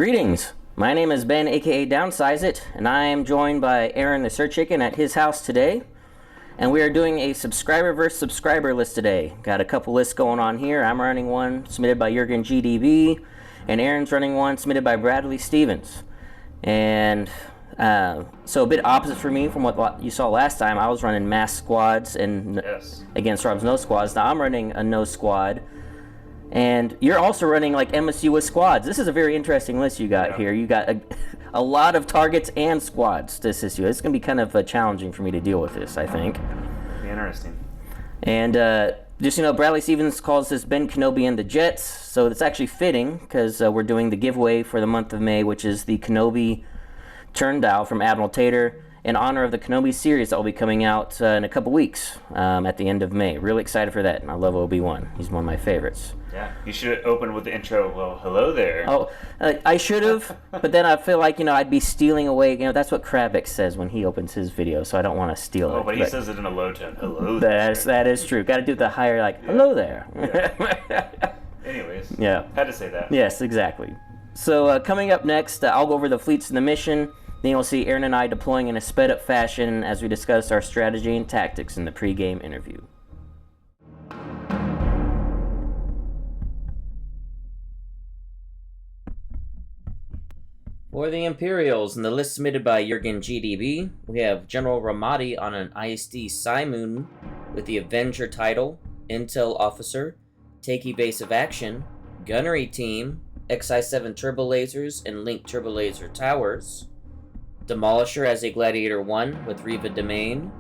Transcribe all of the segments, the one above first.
Greetings. My name is Ben, aka Downsize It, and I am joined by Aaron the Search Chicken at his house today. And we are doing a subscriber versus subscriber list today. Got a couple lists going on here. I'm running one submitted by Jurgen GDB, and Aaron's running one submitted by Bradley Stevens. And so a bit opposite for me from what you saw last time. I was running mass squads and against Rob's no squads. Now I'm running a no squad. And you're also running like MSU with squads. This is a very interesting list you got here. You got a lot of targets and squads this issue. It's going to be kind of challenging for me to deal with this, I think. Be interesting. And just, Bradley Stevens calls this Ben Kenobi and the Jets. So it's actually fitting because we're doing the giveaway for the month of May, which is the Kenobi turn dial from Admiral Tater in honor of the Kenobi series that will be coming out in a couple weeks at the end of May. Really excited for that. And I love Obi-Wan. He's one of my favorites. Yeah, you should have opened with the intro, well, hello there. Oh, I should have, but then I feel like, I'd be stealing away. That's what Kravik says when he opens his video, so I don't want to steal it. Oh, but he says it in a low tone, hello there. That is true. Got to do the higher, hello there. Yeah. Anyways, had to say that. Yes, exactly. So coming up next, I'll go over the fleets and the mission. Then you'll see Aaron and I deploying in a sped-up fashion as we discuss our strategy and tactics in the pre-game interview. For the Imperials, in the list submitted by Jurgen GDB, we have General Romodi on an ISD Simoon with the Avenger title, Intel Officer, Take Evasive Action, Gunnery Team, XI-7 Turbo Lasers and Link Turbo Laser Towers, Demolisher as a Gladiator 1 with Riva Domain,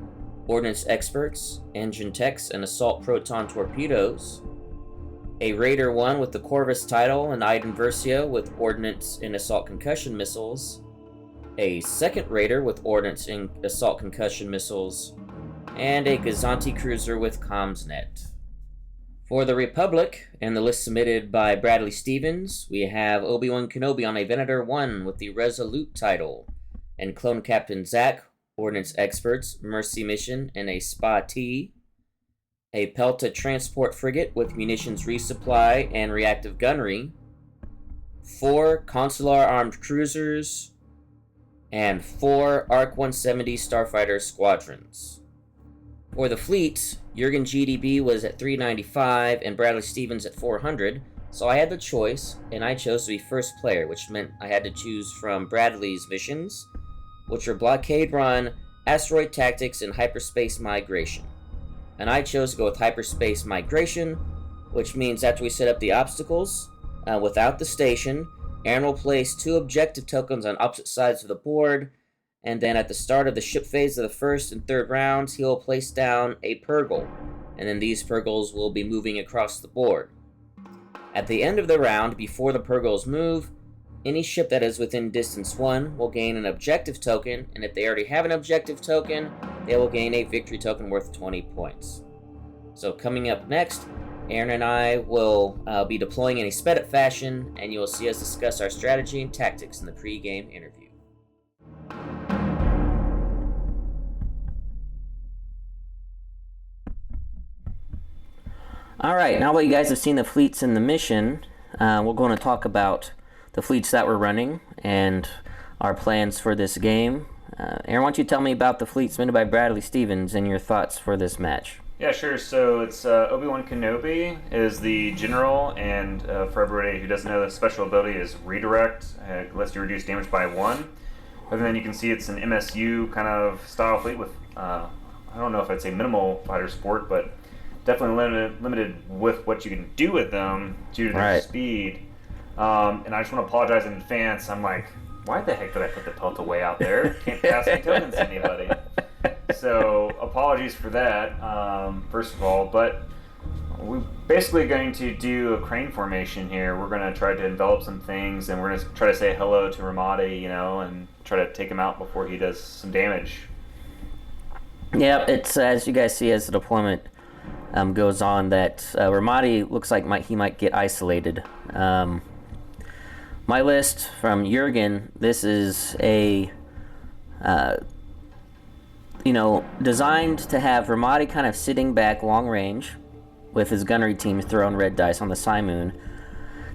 Ordnance Experts, Engine Techs and Assault Proton Torpedoes, a Raider 1 with the Corvus title and Iden Versio with Ordnance and Assault Concussion Missiles, a second Raider with Ordnance and Assault Concussion Missiles, and a Gazanti Cruiser with CommsNet. For the Republic, and the list submitted by Bradley Stevens, we have Obi-Wan Kenobi on a Venator 1 with the Resolute title, and Clone Captain Zack, Ordnance Experts, Mercy Mission, and a Spa-T, a Pelta Transport Frigate with Munitions Resupply and Reactive Gunnery, 4 Consular Armed Cruisers, and 4 ARC-170 Starfighter Squadrons. For the fleet, Jurgen GDB was at 395 and Bradley Stevens at 400, so I had the choice, and I chose to be first player, which meant I had to choose from Bradley's missions, which were Blockade Run, Asteroid Tactics, and Hyperspace Migration. And I chose to go with Hyperspace Migration, which means after we set up the obstacles, without the station, Aaron will place 2 objective tokens on opposite sides of the board, and then at the start of the ship phase of the first and third rounds, he will place down a Purgle, and then these Purgles will be moving across the board. At the end of the round, before the Purgles move, any ship that is within distance 1 will gain an objective token, and if they already have an objective token, they will gain a victory token worth 20 points. So coming up next, Aaron and I will be deploying in a sped-up fashion, and you will see us discuss our strategy and tactics in the pre-game interview. Alright, now that you guys have seen the fleets and the mission, we're going to talk about the fleets that we're running and our plans for this game. Aaron, why don't you tell me about the fleet submitted by Bradley Stevens and your thoughts for this match? Yeah, sure. So it's Obi-Wan Kenobi is the general, and for everybody who doesn't know, the special ability is Redirect. It lets you reduce damage by 1. And then you can see it's an MSU kind of style fleet with, I don't know if I'd say minimal fighter support, but definitely limited with what you can do with them due to their speed. And I just want to apologize in advance. I'm like, why the heck did I put the Pelta way out there? Can't pass any tokens to anybody. So apologies for that, first of all. But we're basically going to do a crane formation here. We're going to try to envelop some things, and we're going to try to say hello to Romodi, and try to take him out before he does some damage. Yeah, it's as you guys see as the deployment goes on that Romodi looks like he might get isolated. My list from Jurgen, this is a designed to have Romodi kind of sitting back long range with his gunnery team throwing red dice on the Simoon.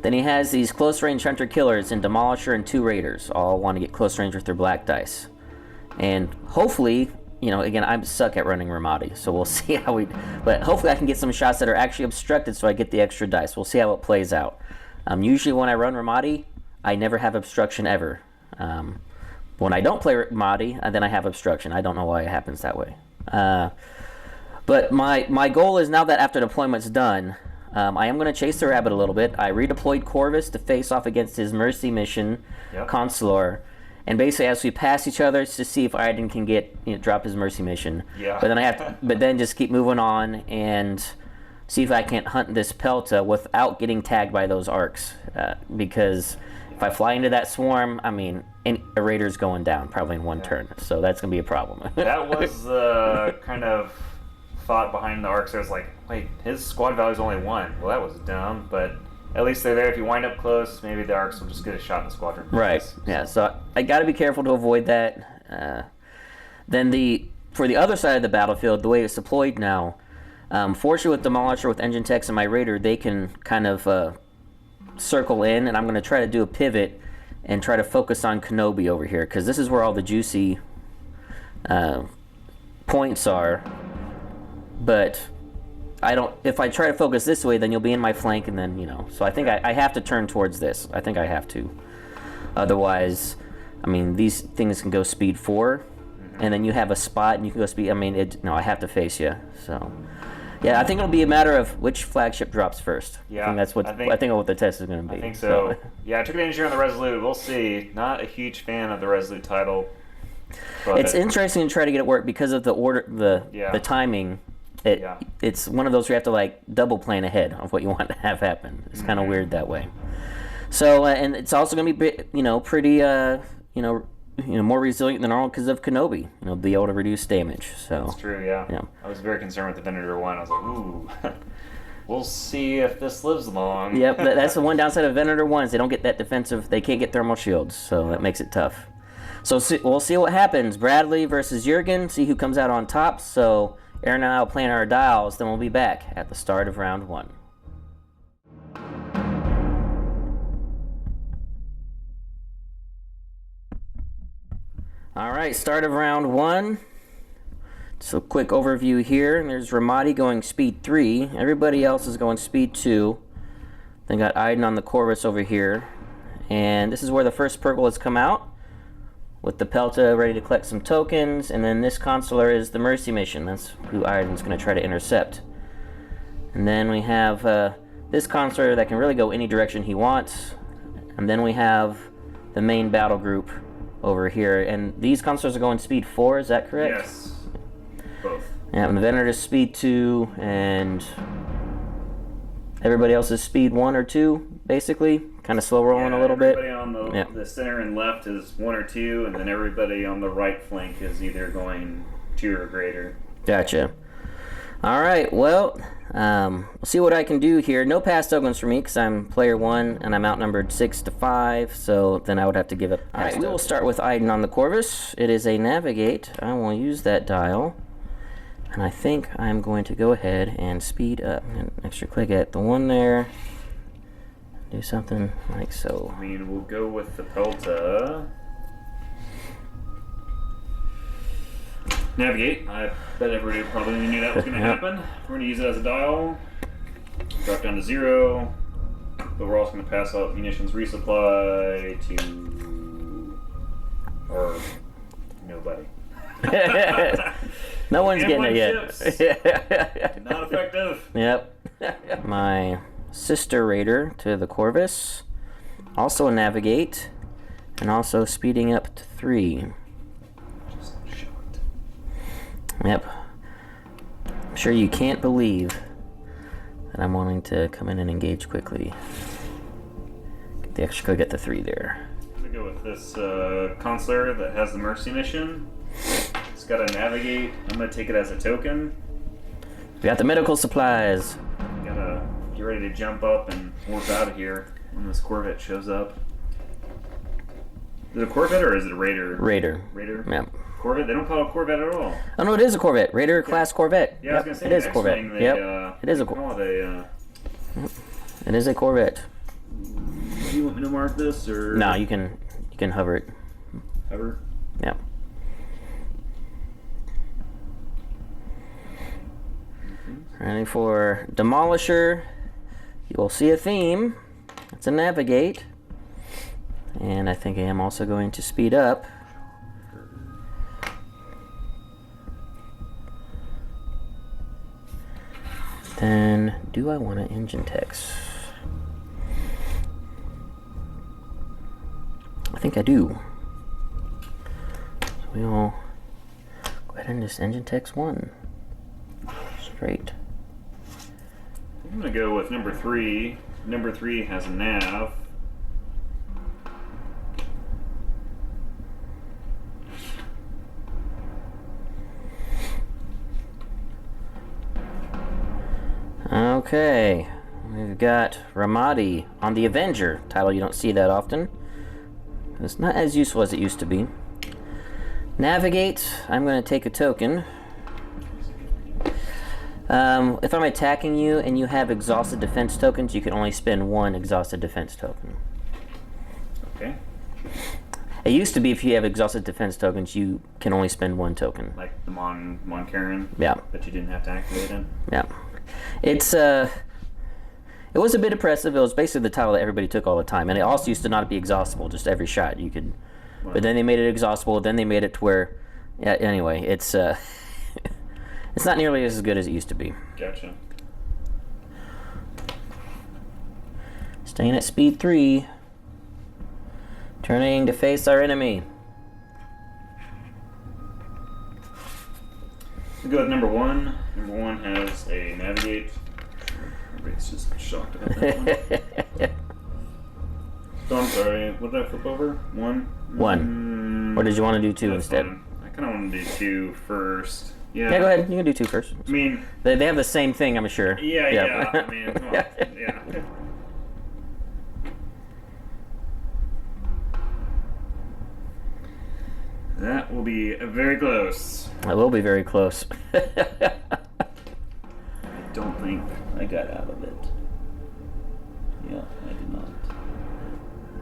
Then he has these close range hunter killers and Demolisher and 2 raiders. All want to get close range with their black dice. And hopefully, you know, again, I suck at running Romodi, so we'll see how we... But hopefully I can get some shots that are actually obstructed so I get the extra dice. We'll see how it plays out. Usually when I run Romodi, I never have obstruction ever. When I don't play Romodi, then I have obstruction. I don't know why it happens that way. But my goal is now that after deployment's done, I am going to chase the rabbit a little bit. I redeployed Corvus to face off against his Mercy mission, Consular. And basically, as we pass each other, it's to see if Aiden can get drop his Mercy mission. Yeah. But then I have to, but then just keep moving on and see if I can't hunt this Pelta without getting tagged by those arcs. Because if I fly into that swarm, I mean, a raider's going down probably in one turn. So that's going to be a problem. That was the kind of thought behind the arcs. I was like, wait, his squad value's only 1. Well, that was dumb, but at least they're there. If you wind up close, maybe the arcs will just get a shot in the squadron. Right. Yeah. So I got to be careful to avoid that. Then for the other side of the battlefield, the way it's deployed now, fortunately with Demolisher, with Engine Techs, and my Raider, they can kind of circle in, and I'm going to try to do a pivot and try to focus on Kenobi over here, because this is where all the juicy points are. But if I try to focus this way, then you'll be in my flank, and then, so I think I have to turn towards this. I think I have to. Otherwise, I mean, these things can go speed 4, and then you have a spot, and you can go speed, I mean, I have to face you, so. Yeah, I think it'll be a matter of which flagship drops first. Yeah. I think that's what the test is going to be. I think so. Yeah, I took advantage here on the Resolute. We'll see. Not a huge fan of the Resolute title. It's interesting to try to get it work because of the order, the timing. It's one of those where you have to like double plan ahead of what you want to have happen. It's kind of weird that way. So and it's also going to be pretty more resilient than normal because of Kenobi. Be able to reduce damage. So that's true. Yeah. I was very concerned with the Venator 1. I was like, ooh. We'll see if this lives long. Yep, that's the one downside of Venator 1 is they don't get that defensive. They can't get thermal shields, so that makes it tough. So we'll see what happens. Bradley versus Jurgen. See who comes out on top. So Aaron and I will plan our dials. Then we'll be back at the start of round 1. All right, start of round 1. So quick overview here. There's Romodi going speed 3. Everybody else is going speed 2. Then got Aiden on the Corvus over here. And this is where the first Purple has come out, with the Pelta ready to collect some tokens. And then this Consular is the Mercy mission. That's who Aiden's going to try to intercept. And then we have this Consular that can really go any direction he wants. And then we have the main battle group over here, and these Consulars are going speed 4, is that correct? Yes. Both. Yeah, and the Venator is speed 2, and everybody else is speed 1 or 2, basically. Kind of slow rolling a little bit. Everybody on the center and left is 1 or 2, and then everybody on the right flank is either going 2 or greater. Gotcha. All right, well, we'll see what I can do here. No pass tokens for me because I'm player 1 and I'm outnumbered 6-5, so then I would have to give up. All right, we will start with Aiden on the Corvus. It is a navigate. I will use that dial, and I think I'm going to go ahead and speed up. And extra click at the 1 there. Do something like so. I mean, we'll go with the Pelta. Navigate. I bet everybody probably knew that was going to happen. We're going to use it as a dial. Drop down to 0. But we're also going to pass out munitions resupply to... or nobody. No one's getting it yet. Not effective. Yep. My sister raider to the Corvus. Also a navigate. And also speeding up to 3. Yep. I'm sure you can't believe that I'm wanting to come in and engage quickly. Get the extra click at the 3 there. I'm going to go with this Consular that has the Mercy mission. It's got a navigate. I'm going to take it as a token. We got the medical supplies. Gotta get ready to jump up and warp out of here when this Corvette shows up. Is it a Corvette or is it a Raider? Raider. Yep. Corvette? They don't call it a Corvette at all. Oh no, it is a Corvette. Raider class Corvette. Yeah, I was gonna say it is a Corvette. It is a Corvette. It is a Corvette. Do you want me to mark this or? No, you can hover it. Hover. Yeah. Ready for Demolisher. You will see a theme. It's a navigate. And I think I am also going to speed up. Then, do I want an engine text? I think I do. So we'll go ahead and just engine text 1. Straight. I'm gonna go with number 3. Number 3 has a nav. Okay, we've got Romodi on the Avenger. Title you don't see that often. It's not as useful as it used to be. Navigate, I'm going to take a token. If I'm attacking you and you have exhausted defense tokens, you can only spend 1 exhausted defense token. Okay. It used to be if you have exhausted defense tokens, you can only spend 1 token. Like the Mon Karen. Yeah. That you didn't have to activate it. Yeah. It was a bit oppressive. It was basically the title that everybody took all the time, and it also used to not be exhaustible. Just every shot you could. Wow. But then they made it exhaustible. Then they made it to where, yeah. Anyway, it's it's not nearly as good as it used to be. Gotcha. Staying at speed 3. Turning to face our enemy. We'll go with number 1. Number 1 has a navigate. Everybody's just shocked about that one. So I'm sorry, what did I flip over? 1? 1. Or did you want to do 2 instead? Fine. I kind of want to do 2 first. Yeah. Yeah, go ahead. You can do 2 first. I mean, they have the same thing, I'm sure. Yeah. I mean, come on. Yeah. That will be very close. It will be very close. I don't think I got out of it. Yeah, I did not.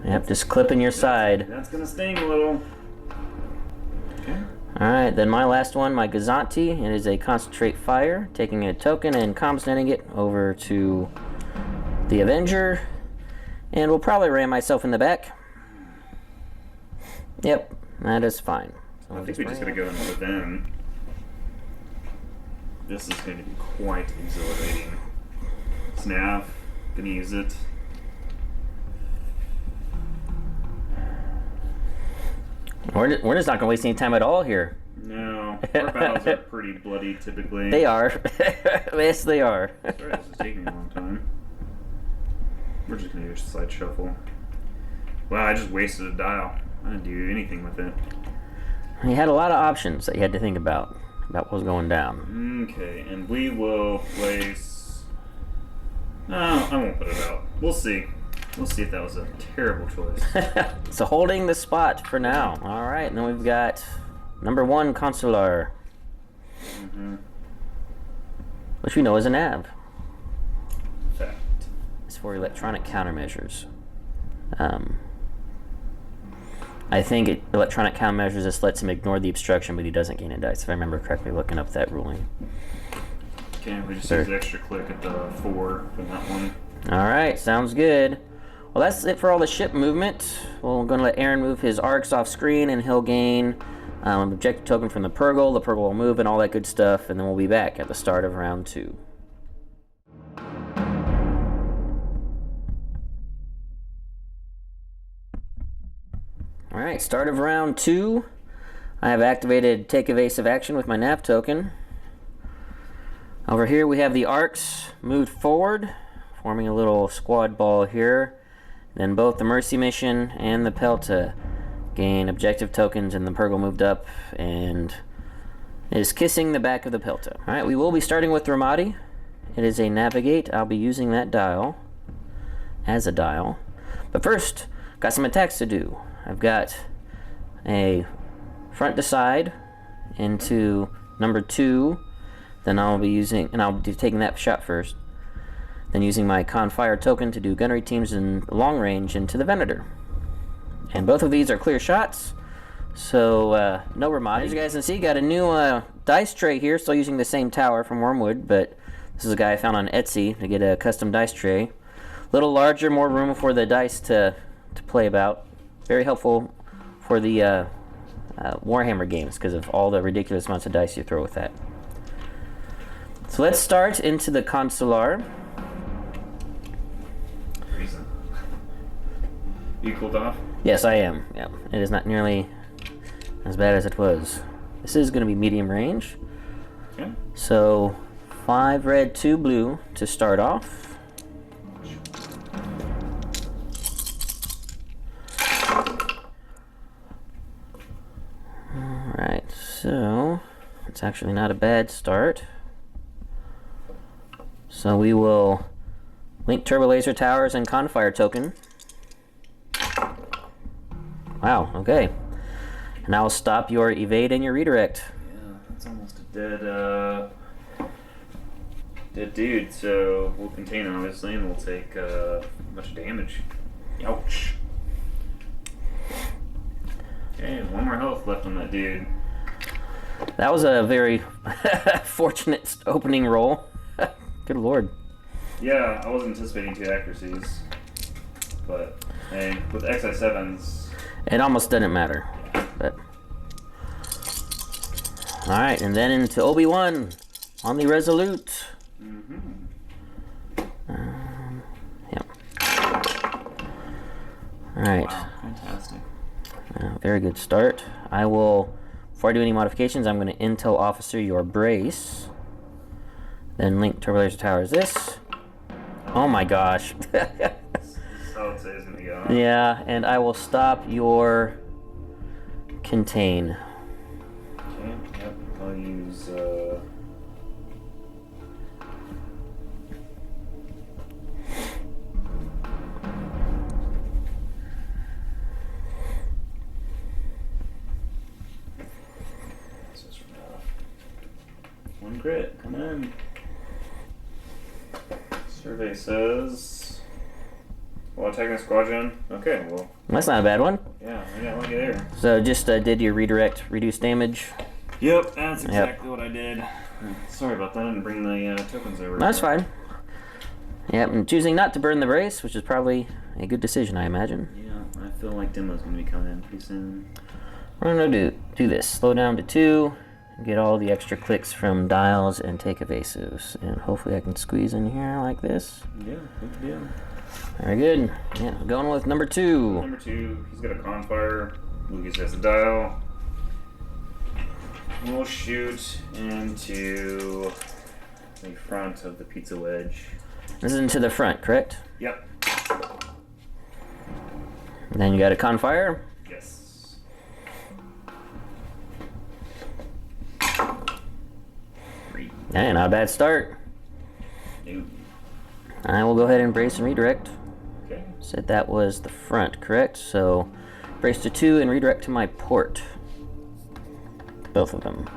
Yep, just clipping your side. That's gonna sting a little. Okay. Alright, then my last one, my Gazanti. It is a concentrate fire, taking a token and comms-netting it over to the Avenger. And we'll probably ram myself in the back. Yep, that is fine. So I think we just gotta go in with them. This is going to be quite exhilarating. Snap, gonna use it. We're just not gonna waste any time at all here. No, our battles are pretty bloody typically. They are. Yes, they are. Sorry, this is taking a long time. We're just gonna do a side shuffle. Wow, I just wasted a dial. I didn't do anything with it. You had a lot of options that you had to think about what was going down. Okay, and we will place... No, I won't put it out. We'll see. We'll see if that was a terrible choice. So holding the spot for now. All right, and then we've got number 1 Consular, which we know is a nav. Fact. It's for electronic countermeasures. I think electronic countermeasures just lets him ignore the obstruction, but he doesn't gain a dice, if I remember correctly looking up that ruling. Okay, we just use extra click at the 4 from that one. All right, sounds good. Well, that's it for all the ship movement. We're going to let Aaron move his arcs off screen, and he'll gain an objective token from the Purgle. The Purgle will move and all that good stuff, and then we'll be back at the start of round 2. All right, start of round 2. I have activated Take Evasive Action with my nav token. Over here we have the arcs moved forward, forming a little squad ball here. Then both the Mercy Mission and the Pelta gain objective tokens, and the Purgle moved up and is kissing the back of the Pelta. All right, we will be starting with Romodi. It is a navigate. I'll be using that dial as a dial. But first, got some attacks to do. I've got a front to side into number 2. Then I'll be taking that shot first. Then using my Confire token to do gunnery teams in long range into the Venator. And both of these are clear shots, so no Romodi. As you guys can see, got a new dice tray here, still using the same tower from Wormwood, but this is a guy I found on Etsy to get a custom dice tray. A little larger, more room for the dice to play about. Very helpful for the Warhammer games because of all the ridiculous amounts of dice you throw with that. So let's start into the Consular. You cooled off? Yes, I am. Yeah, it is not nearly as bad as it was. This is going to be medium range. Okay. So 5 red, 2 blue to start off. Alright, so it's actually not a bad start. So we will link Turbo Laser Towers and Confire token. Wow, okay. And I'll stop your evade and your redirect. Yeah, that's almost a dead dude, so we'll contain obviously and we'll take a bunch of damage. Ouch. Okay, 1 more health left on that dude. That was a very fortunate opening roll. Good lord. Yeah, I wasn't anticipating 2 accuracies. But hey, with XI7s, it almost didn't matter. But alright, and then into Obi-Wan on the Resolute. Yep. Alright. Wow, fantastic. Very good start. I will, before I do any modifications, I'm going to Intel Officer your brace. Then link Turbo Laser Towers this. Oh my gosh. So it's going to go. Yeah, and I will stop your contain. Okay, yep, I'll use this is rough. 1 crit, come in. Survey says, well, attacking a squadron. Okay, well. That's not a bad one. Yeah, I got lucky there. So just did your redirect, reduce damage. Yep, that's exactly what I did. Sorry about that, I didn't bring the tokens over. That's fine. Yep, and choosing not to burn the brace, which is probably a good decision, I imagine. Yeah, I feel like demo's going to be coming in pretty soon. We're going to do this. Slow down to 2, get all the extra clicks from dials, and take evasives. And hopefully I can squeeze in here like this. Yeah, good deal. Very good. Yeah, going with number 2. Number 2, he's got a Confire. Lucas has a dial. We'll shoot into the front of the pizza wedge. This is into the front, correct? Yep. And then you got a Confire. Yes. Yeah, not a bad start. No. I will go ahead and brace and redirect. Okay. Said that was the front, correct? So brace to 2 and redirect to my port. Both of them.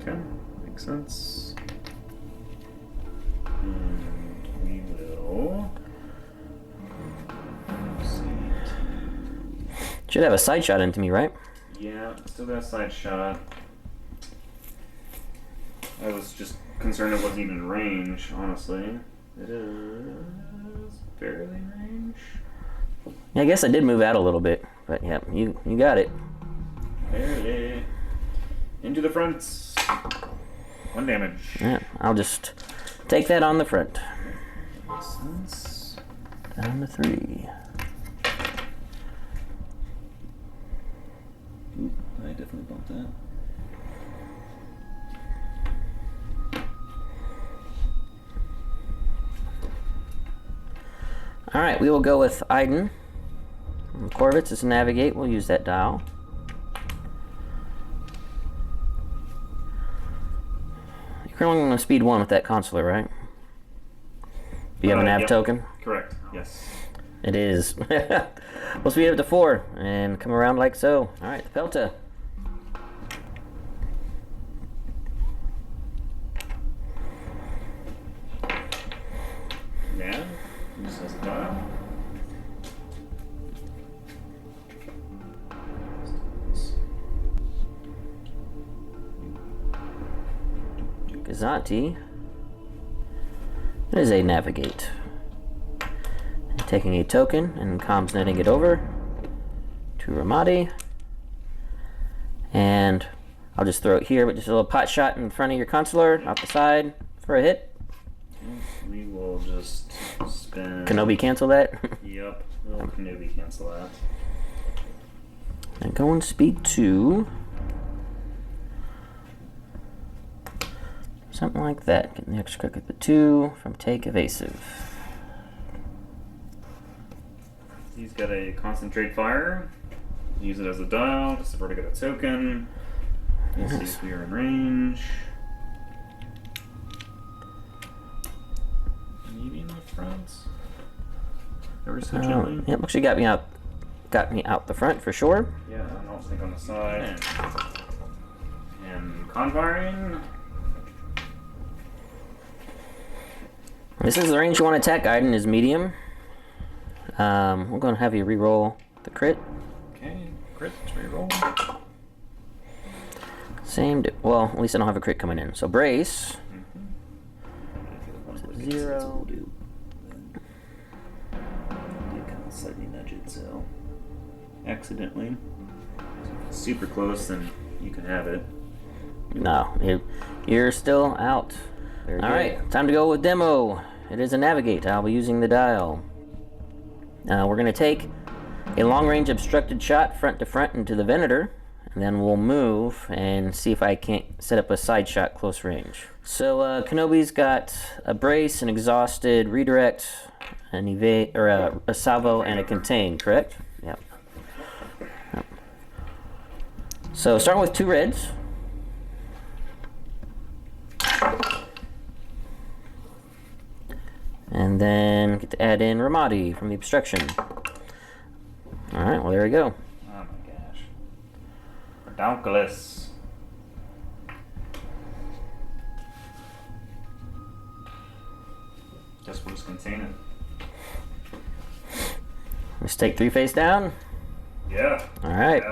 Okay. Makes sense. And we will. Should have a side shot into me, right? Yeah, still got a side shot. I was just concerned it wasn't even in range, honestly. It is barely in range. Yeah, I guess I did move out a little bit, but yeah, you got it. Barely. Into the front. 1 damage. Yeah, I'll just take that on the front. Makes sense. Down to 3. Oop, I definitely bumped that. Alright, we will go with Iden. Corvettes is navigate, we'll use that dial. You're currently on speed 1 with that consular, right? Do you have a nav Yep. token? Correct, yes. It is. We'll speed up to 4 and come around like so. Alright, the Pelta. Gazanti. It is a navigate. Taking a token and comms netting it over to Romodi. And I'll just throw it here, but just a little pot shot in front of your consular, off the side for a hit. We will just spin. Kenobi cancel that. Yep, we'll Kenobi cancel that. And go and speed to something like that. Get the extra click at the 2 from take evasive. He's got a concentrate fire. Use it as a dial, just to get a token. Let's see if we are in range. Maybe in the front. Ever so gently. Yep, looks like you got me out the front for sure. Yeah, and I'll think on the side. And confiring. This is the range you want to attack. Iden is medium. We're going to have you re-roll the crit. Okay, crit, re-roll. Same, well, at least I don't have a crit coming in. So brace. 0. You kind of slightly nudge it, so accidentally. Super close, then you can have it. No, you're still out. All right, time to go with demo. It is a navigate. I'll be using the dial. We're going to take a long-range obstructed shot front to front into the Venator, and then we'll move and see if I can't set up a side shot close range. So Kenobi's got a brace, an exhausted, redirect, an evade, or a salvo, and a contain. Correct? Yep. So starting with 2 reds. And then get to add in Romodi from the obstruction. Alright, well there we go. Oh my gosh. Redonkulous. Guess we'll just contain it. Let's take 3 face down. Yeah. Alright.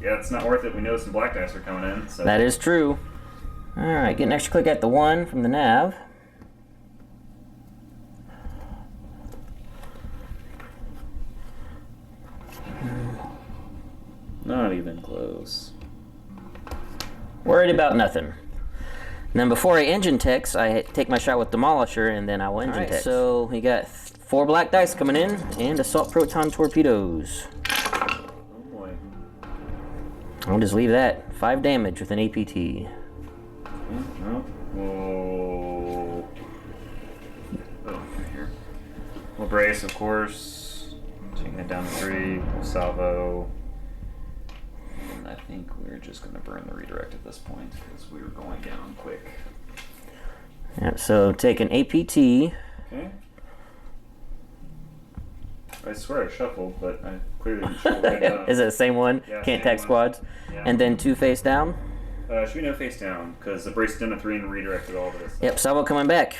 Yeah, it's not worth it. We know some black dice are coming in. So. That is true. Alright, get an extra click at the 1 from the nav. Not even close. Worried about nothing. And then before I engine text, I take my shot with Demolisher, and then I will engine text. So we got 4 black dice coming in, and assault proton torpedoes. Oh boy. I'll just leave that. 5 damage with an APT. Yeah, no. Whoa. Oh, right here. We'll brace, of course. Taking it down to 3. We'll salvo. And I think we're just going to burn the redirect at this point because we were going down quick. Yeah, so take an APT. Okay. I swear I shuffled, but I clearly shuffled right down. Is it the same one? Yeah, Can't same tag one. squads? Yeah. And then 2 face down? Should we no face down? Because the brace down to 3 and redirected all of this. Yep, salvo coming back.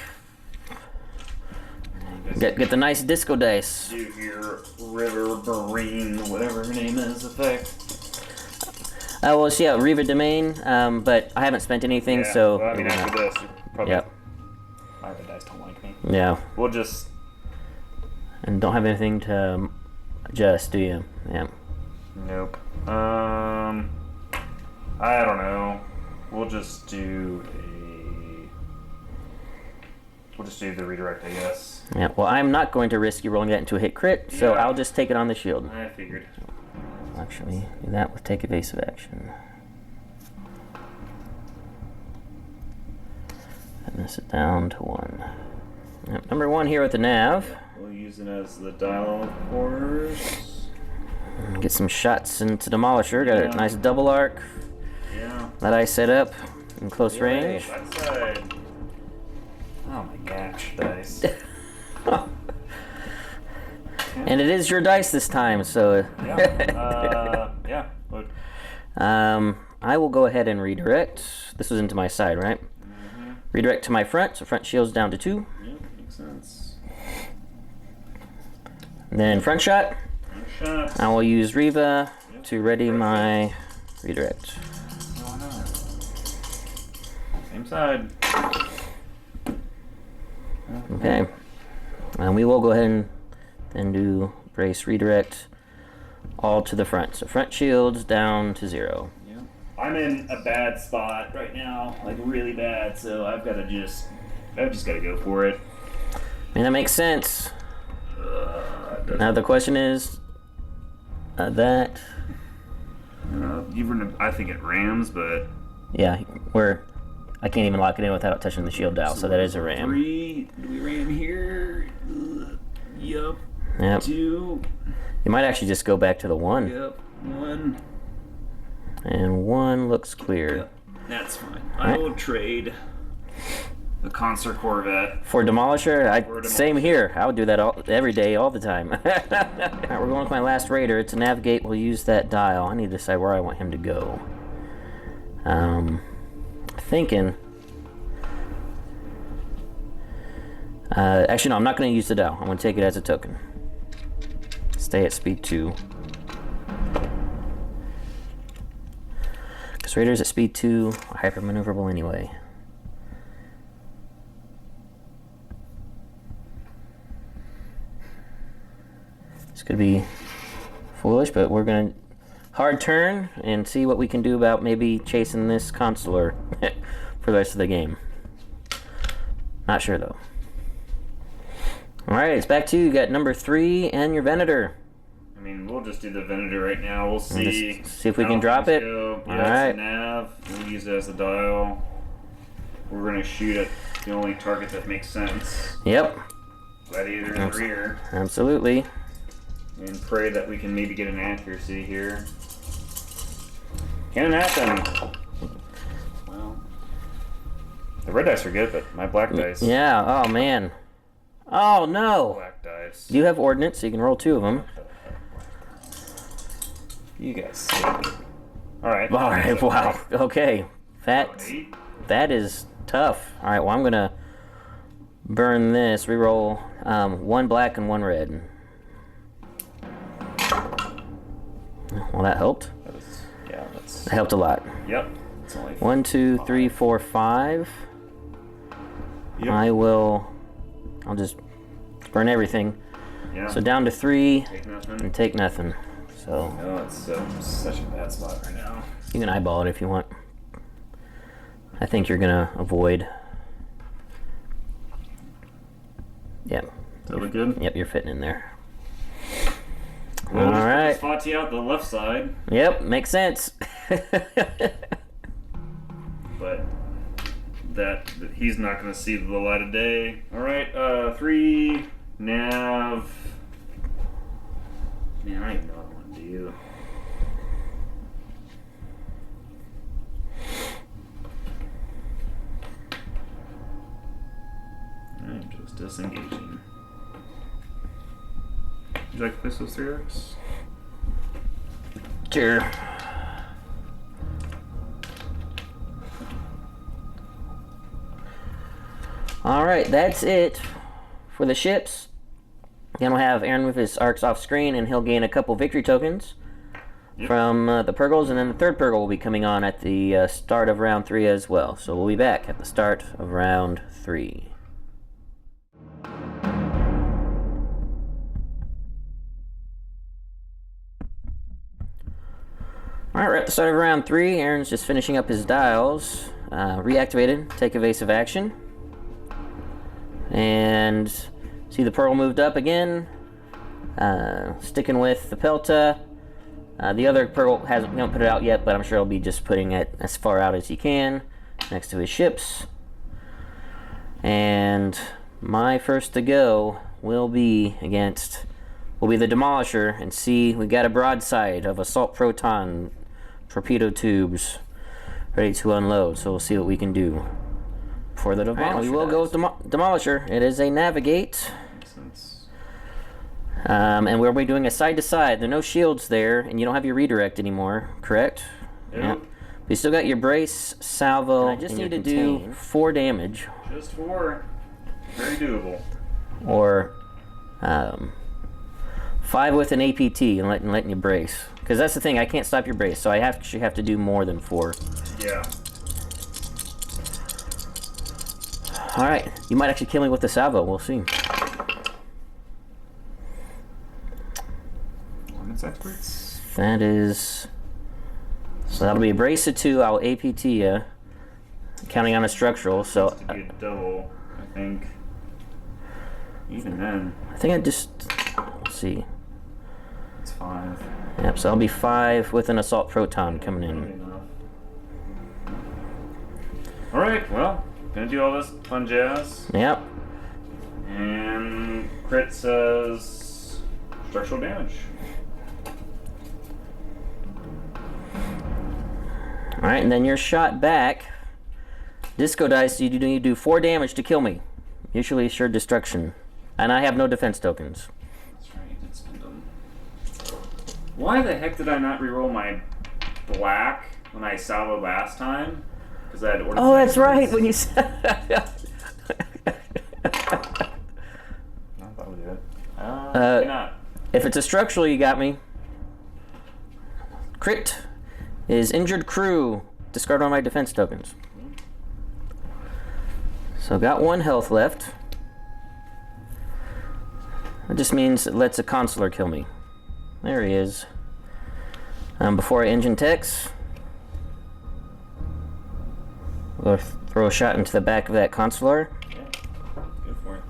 Get the nice disco dice. Do your River Marine, whatever her name is, effect. Well, see, yeah, Riva Domain, but I haven't spent anything, Yeah, so... well, I mean, after this, you probably... Yep. My other dice don't like me. Yeah. We'll just... And don't have anything to adjust, do you? Yeah. Nope. I don't know. We'll just do the redirect, I guess. Yeah, well, I'm not going to risk you rolling that into a hit crit, so Yeah. I'll just take it on the shield. I figured. Actually, do that with take evasive action. And this is down to 1. Yep, number 1 here with the nav. We'll use it as the dial, of course. Get some shots into Demolisher. Got a nice double arc Yeah. that I set up in close range. Backside. Oh my gosh, dice. And it is your dice this time, so... Yeah. Yeah. Look. I will go ahead and redirect. This was into my side, right? Mm-hmm. Redirect to my front, so front shield's down to 2. Yeah, makes sense. And then front shot. Shot. I will use Riva to ready my redirect. Same side. Okay. And we will go ahead and then do brace redirect all to the front. So front shields down to 0. Yeah. I'm in a bad spot right now, like really bad, so I've just got to go for it. I mean, that makes sense. Now the question is, that... I think it rams, but... Yeah, I can't even lock it in without touching the shield dial, so that is a ram. 3, do we ram here? Yup. Yep. 2. You might actually just go back to the 1. Yep. 1. And 1 looks clear. Yep. That's fine. I will trade the Concert Corvette. For Demolisher? Same here. I would do that every day, all the time. Alright, we're going with my last raider. To navigate, we'll use that dial. I need to decide where I want him to go. Thinking... actually, no, I'm not going to use the dial. I'm going to take it as a token. Stay at speed 2. Because raiders at speed 2 are hyper-maneuverable anyway. This could be foolish, but we're going to hard turn and see what we can do about maybe chasing this consular for the rest of the game. Not sure, though. Alright, it's back to you. You got number 3 and your Venator. I mean, we'll just do the Venator right now. We'll see. See if we can drop it. Yeah, Alright. it's a nav. We'll use it as a dial. We're going to shoot at the only target that makes sense. Yep. Gladiator in the rear. Absolutely. And pray that we can maybe get an accuracy here. Can it happen? Well, the red dice are good, but my black dice. Yeah, oh man. Oh no! Black dice. You have ordnance, so you can roll 2 of them. You guys suck. Alright. Alright, wow. Okay. That is tough. Alright, well I'm gonna burn this. Reroll 1 black and 1 red. Well, that helped. That helped a lot. Yep. It's only 1, 2, 3, 4, 5. Yep. I'll just burn everything. Yeah. So down to 3 Take nothing. and take nothing. So No, it's such a bad spot right now. you can eyeball it if you want. I think you're gonna avoid. Yep. Does that look good? Yep, you're fitting in there. Well, All right. Fati out the left side. Yep, makes sense. But that he's not going to see the light of day. All right, 3 nav. Man, I don't even know what I want to do. I'm just disengaging. Would you like to place those 3 arcs? Sure. Alright, that's it for the ships. Then we'll have Aaron with his arcs off screen, and he'll gain a couple victory tokens from the Purgles, and then the third Purgle will be coming on at the start of round 3 as well. So we'll be back at the start of round 3. Alright, we're at the start of round 3. Aaron's just finishing up his dials. Reactivated, take evasive action. And see the Pearl moved up again. Sticking with the Pelta. The other Pearl hasn't put it out yet, but I'm sure he'll be just putting it as far out as he can next to his ships. And my first to go will be the Demolisher, and see we got a broadside of assault proton torpedo tubes ready to unload, so we'll see what we can do for the Demolisher. Right, we will go with Demolisher. It is a navigate. And we'll be doing a side to side. There are no shields there, and you don't have your redirect anymore, correct? Yep. But you still got your brace, salvo, and I just need to do 4 damage. Just 4. Very doable. Or 5 with an APT and letting you brace. Because that's the thing, I can't stop your brace, so I actually have to do more than 4. Yeah. Alright, you might actually kill me with the salvo. We'll see. Ordnance experts. That is... So that'll be a brace of 2. I'll APT you. Counting on a structural, so... It needs to be a double, I think. Even then. I think I just... Let's see. It's 5. Yep, so I'll be 5 with an assault proton coming in. Alright, well, gonna do all this fun jazz. Yep. And crit says structural damage. Alright, and then you're shot back. Disco dice, you do 4 damage to kill me. Mutually assured destruction. And I have no defense tokens. That's right, you did spend them. Why the heck did I not reroll my black when I salvoed last time? Because I had ordnance. Oh, that's right, when you said... I thought we did. Maybe not. If it's a structural, you got me. Crit is injured crew. Discard one of my defense tokens. So got 1 health left. That just means it lets a consular kill me. There he is. Before I engine techs, we'll throw a shot into the back of that consular. Yeah, go for it.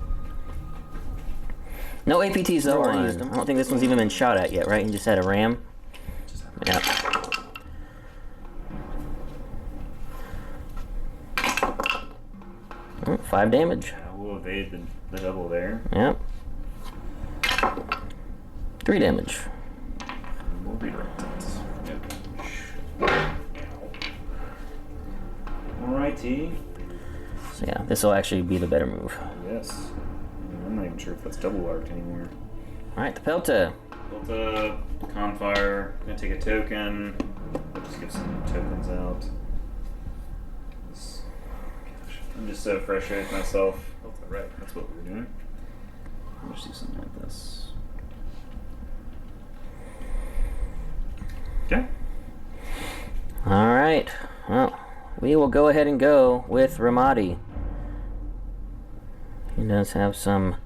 No APTs though. I don't think this one's even been shot at yet, right? You just had a ram. Yeah. 5 damage. Yeah, we'll evade the double there. Yep. 3 damage. We'll redirect it. Yep. Alrighty. So yeah, this will actually be the better move. Yes. I'm not even sure if that's double arced anymore. Alright, the Pelta. Delta, Confire, gonna take a token. I'll just give some tokens out. Gosh, I'm just so frustrated with myself. Delta, right, that's what we were doing. Let's do something like this. Okay. Alright, well, we will go ahead and go with Romodi. He does have some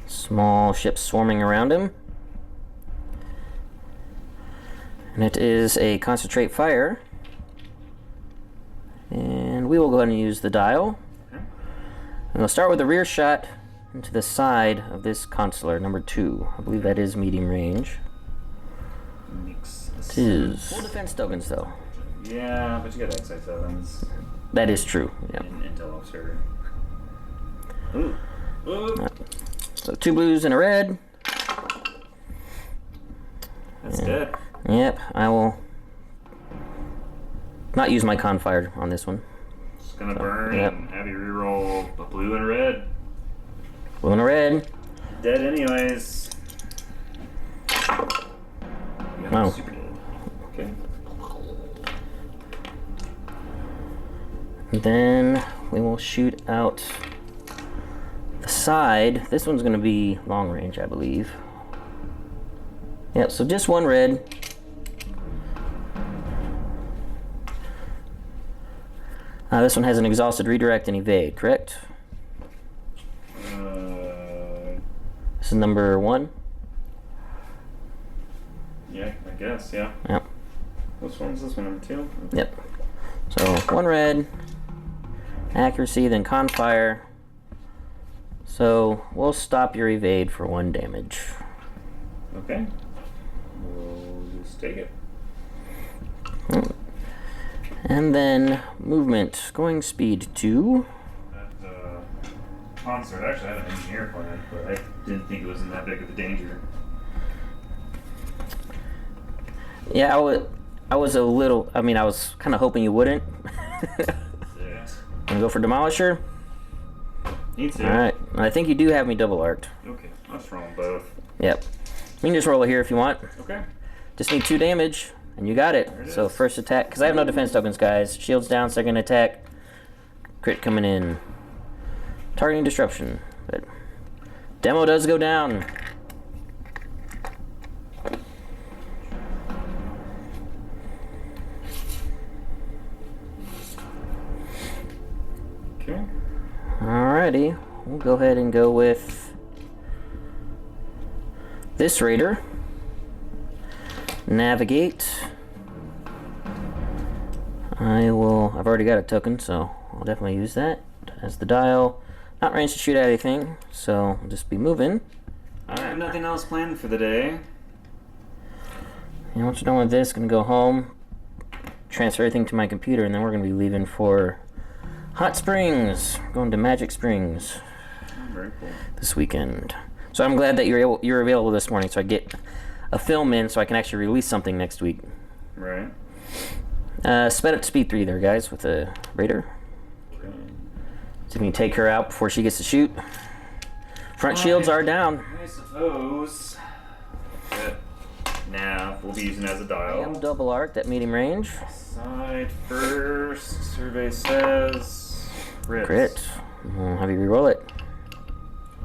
small ships swarming around him. And it is a concentrate fire. And we will go ahead and use the dial. Okay. And we'll start with a rear shot into the side of this consular, number 2. I believe that is medium range. Mix It is. Full defense tokens, though. Yeah, but you got XI7s. That is true. Yep. And Intel officer. Ooh. Ooh. So 2 blues and a red. That's dead. Yep, I will not use my confire on this one. Just gonna burn yep. and have you reroll a blue and a red. Blue and a red. Dead anyways. Oh. Super dead. Okay. And then we will shoot out the side. This one's going to be long range, I believe. Yep, so just 1 red. This one has an exhausted redirect and evade, correct? This is number 1. Yeah, I guess, yeah. Yep. Which one's this one, number 2? Yep. So 1 red, accuracy, then confire. So we'll stop your evade for 1 damage. Okay. We'll just take it. And then movement, going speed 2. That concert actually had an engineer plan, but I didn't think it was in that big of a danger. Yeah, I was a little, I was kind of hoping you wouldn't. Yeah. Gonna go for Demolisher. Need to. Alright, I think you do have me double arced. Okay, I'll just roll them both. Yep. You can just roll it here if you want. Okay. Just need 2 damage, and you got it. There it So is. first attack, because I have no defense tokens, guys. Shields down, second attack. Crit coming in. Targeting disruption. But demo does go down. Okay. Alrighty, we'll go ahead and go with this raider. Navigate. I've already got a token, so I'll definitely use that as the dial. Not range to shoot at anything, so I'll just be moving. Alright, nothing else planned for the day. And once we're done with this, gonna go home, transfer everything to my computer, and then we're gonna be leaving for Hot Springs, going to Magic Springs. Very cool. This weekend. So I'm glad that you're available this morning, so I get a film in, so I can actually release something next week. Right. Sped up to speed 3 there, guys, with the Raider. Okay. See if we can take her out before she gets to shoot. Front shields are down. I suppose that nav we'll be using as a dial. I'm double arced at medium range. Side first. Survey says Crit. I'll have you reroll it.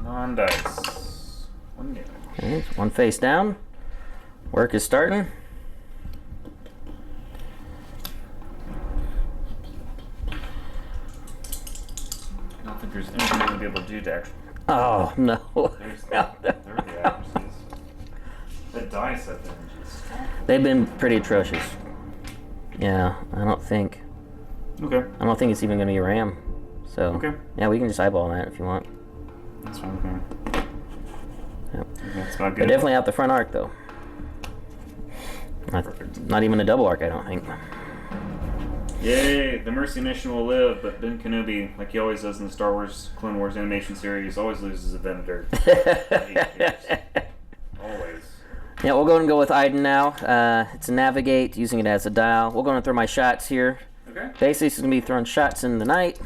Non dice. 1 damage. Okay, one face down. Work is starting. I don't think there's anything I'm gonna be able to do to actually. Oh no. There are the accuracies. The dice have been just. They've been pretty atrocious. Yeah, I don't think it's even gonna be RAM. So yeah, we can just eyeball that if you want. That's fine with me. Yep. That's not They're good. definitely out the front arc though. Not even a double arc, I don't think. Yay! The Mercy mission will live, but Ben Kenobi, like he always does in the Star Wars Clone Wars animation series, always loses a vendor. Always. Yeah, we'll go and go with Iden now. It's a navigate, using it as a dial. We'll go and throw my shots here. Okay. Basically, it's going to be throwing shots in the night.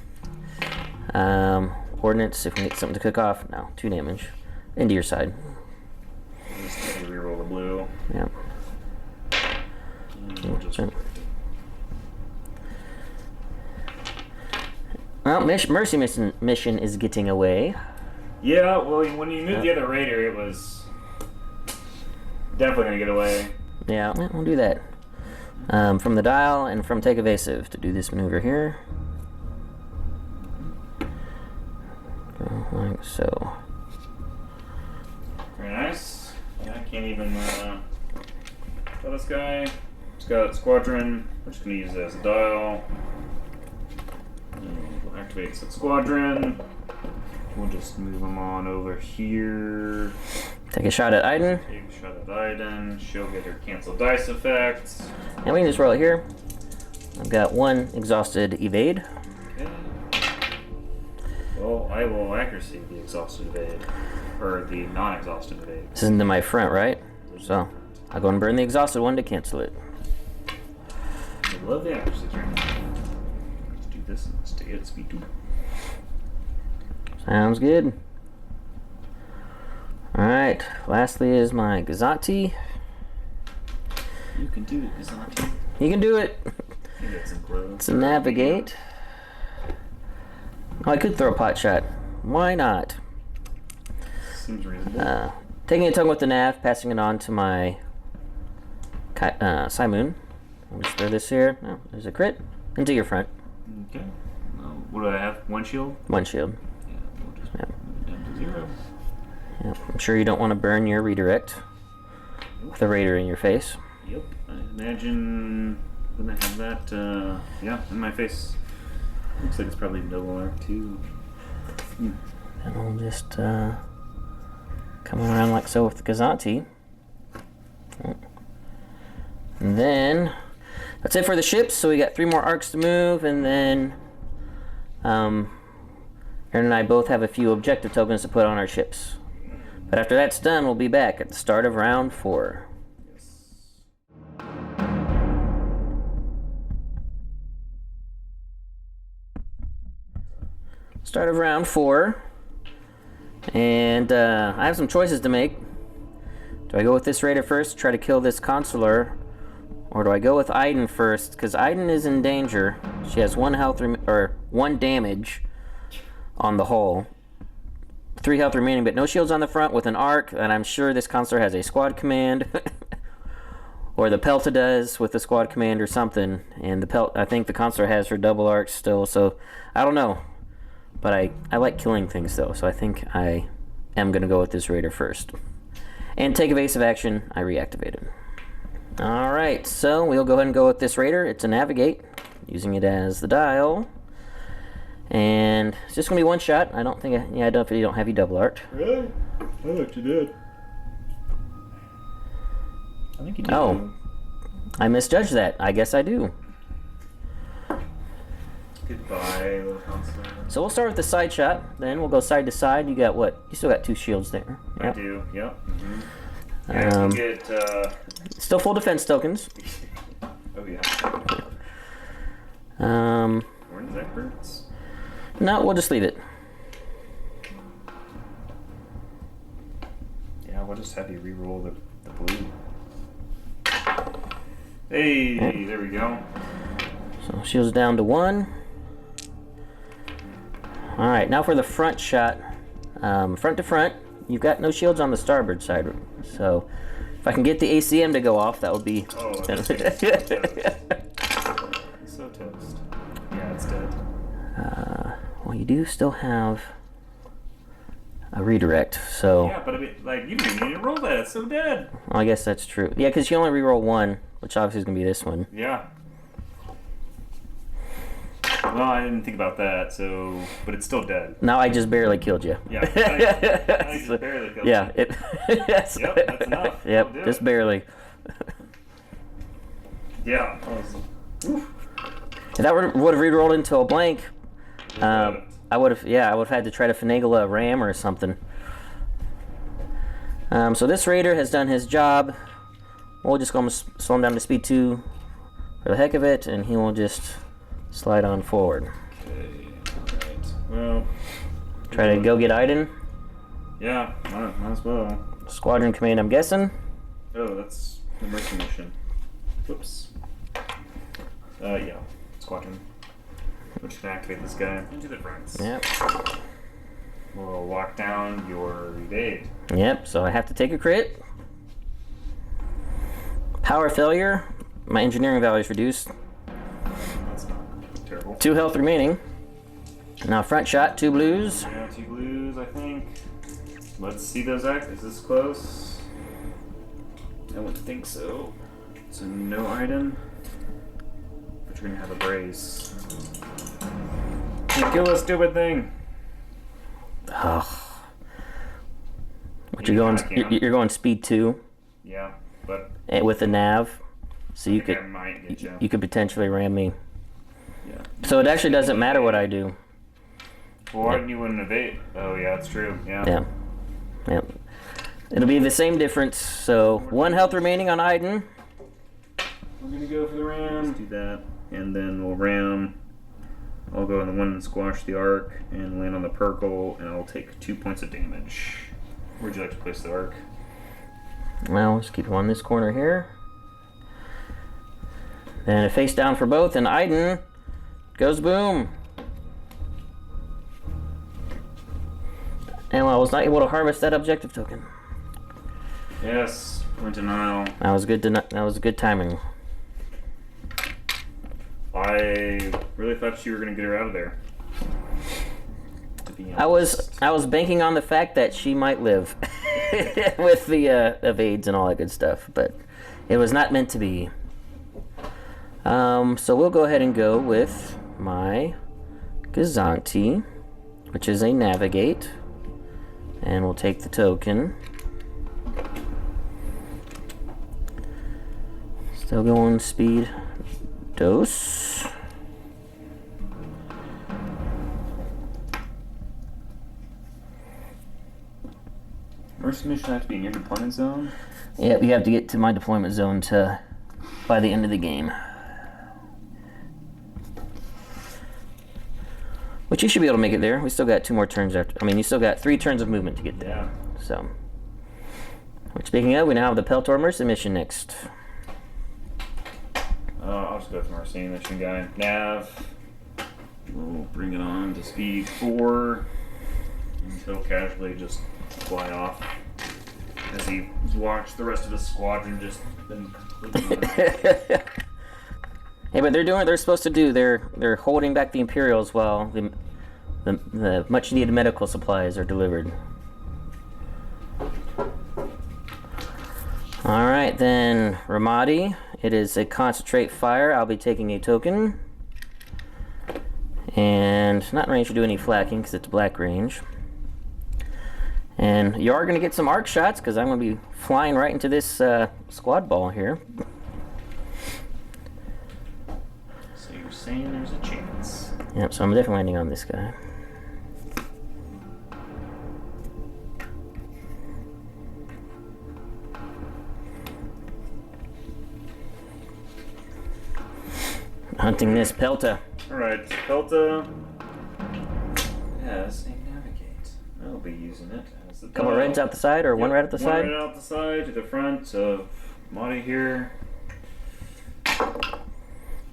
Ordnance, if we get something to cook off. No, 2 damage. Into your side. Just reroll the blue. Yeah. And we'll just. Well, Mercy mission is getting away. Yeah, well, when you moved the other raider, it was definitely gonna get away. Yeah, we'll do that. From the dial and from take evasive to do this maneuver here. Go like so. Very nice. Yeah, I can't even tell this guy. He's got squadron. We're just gonna use it as a dial. And we'll activate said squadron. We'll just move him on over here. Take a shot at Iden. Take a shot at Iden. She'll get her cancel dice effect. And we can just roll it here. I've got 1 exhausted evade. Okay. Well, I will accuracy the exhausted evade. Or the non-exhausted evade. This is into my front, right? So I'll go and burn the exhausted one to cancel it. I love the accuracy turn. Let's do this and stay at speed 2. Sounds good. Alright, lastly is my Gazanti. You can do it, Gazanti. You can do it. You get some glow. It's a navigate. Oh, I could throw a pot shot. Why not? Seems reasonable. Taking a tongue with the nav, passing it on to my Simoon. I'll just throw this here. Oh, there's a crit. Into your front. Okay. What do I have? 1 shield? 1 shield. Yeah, we'll just move it down to 0. Yep. I'm sure you don't want to burn your redirect with a raider in your face. Yep. I imagine when I have that, yeah, in my face. Looks like it's probably double arc too. And we'll just come around like so with the Gazanti. And then that's it for the ships. So we got 3 more arcs to move, and then Aaron and I both have a few objective tokens to put on our ships. But after that's done, we'll be back at the start of round 4. Start of round 4. And I have some choices to make. Do I go with this raider first, try to kill this consular? Or do I go with Iden first? Because Iden is in danger. She has 1 health or 1 damage on the hull. 3 health remaining, but no shields on the front with an arc, and I'm sure this consular has a squad command. Or the Pelta does with the squad command or something. And I think the consular has her double arc still, so I don't know. but I like killing things though, so I think I am going to go with this raider first. And take evasive action, I reactivate it. Alright, so we'll go ahead and go with this raider. It's a navigate, using it as the dial. And it's just going to be one shot. I don't think, I don't have you double art. Really? I thought you did. I think you did. Oh, I misjudged that. I guess I do. Goodbye, little counselor. So we'll start with the side shot, then we'll go side to side. You got what? You still got 2 shields there. Yep. I do, yep. Mm-hmm. Yeah, you get, still full defense tokens. Oh, yeah. Orange experts? No, we'll just leave it. Yeah, we'll just have you re-roll the blue. Hey, yep. There we go. So shields down to 1. Alright, now for the front shot. Front to front, you've got no shields on the starboard side. So if I can get the ACM to go off, that would be... Oh, that's so toast. Yeah, it's dead. Well, you do still have a redirect, so... Yeah, but I mean, like, you didn't need to roll that. It's so dead. Well, I guess that's true. Yeah, because you only reroll 1, which obviously is going to be this one. Yeah. Well, I didn't think about that, so... But it's still dead. Now I just barely killed you. Yeah, I just barely killed you. Yeah. Yes. Yep, that's enough. Yep, just barely. Yeah. If that would have rerolled into a blank, I would have had to try to finagle a ram or something. So this raider has done his job. We'll just go slow him down to speed 2 for the heck of it, and he will just slide on forward. Okay, alright. Well... Try to go get Iden. Yeah, might as well. Squadron command, I'm guessing. Oh, that's the mercy mission. Whoops. Yeah. Squadron. We're just gonna activate this guy into the fronts. Yep. We'll lock down your evade. Yep, so I have to take a crit. Power failure. My engineering value is reduced. That's not terrible. 2 health remaining. Now front shot, 2 blues. Yeah, 2 blues, I think. Let's see those act. Is this close? I wouldn't think so. So no item. But you're gonna have a brace. Kill this stupid thing. Ugh. But you're going speed 2. Yeah, but with the nav, so you could I might get you. You could potentially ram me. Yeah. So it actually doesn't matter what I do. Well, why didn't you win an evade? Oh yeah, that's true. Yeah. Yeah. Yep. It'll be the same difference. So 1 health remaining on Iden. We're gonna go for the ram. Let's do that, and then we'll ram. I'll go in the 1 and squash the arc, and land on the Perkle, and I'll take 2 points of damage. Where'd you like to place the arc? Well, just keep him on this corner here. Then a face down for both, and Iden goes boom. And I was not able to harvest that objective token. Yes, point denial. That was good. That was good timing. I really thought you were gonna get her out of there. I was banking on the fact that she might live with the evades and all that good stuff, but it was not meant to be. So we'll go ahead and go with my Gazanti, which is a navigate, and we'll take the token. Still going speed dose. Mercy mission have to be in your deployment zone? Yep, you have to get to my deployment zone by the end of the game. Which you should be able to make it there. We still got 2 more turns after. I mean, you still got 3 turns of movement to get there. Yeah. So, which speaking of, we now have the Peltor Mercy mission next. I'll just go with Mercy mission guy. Nav. We'll bring it on to speed 4 until casually just fly off as he watched the rest of his squadron just been completely Hey, but they're supposed to do. They're holding back the Imperials while the the much needed medical supplies are delivered. Alright, then Romodi. It is a concentrate fire. I'll be taking a token. And not in range to do any flacking because it's black range. And you are going to get some arc shots because I'm going to be flying right into this squad ball here. So you're saying there's a chance. Yep, so I'm definitely landing on this guy. Hunting this Pelta. Alright, Pelta has a navigate. I'll be using it as the Couple reds out the side, or one red at the side? One red out the side to the front of Madi here.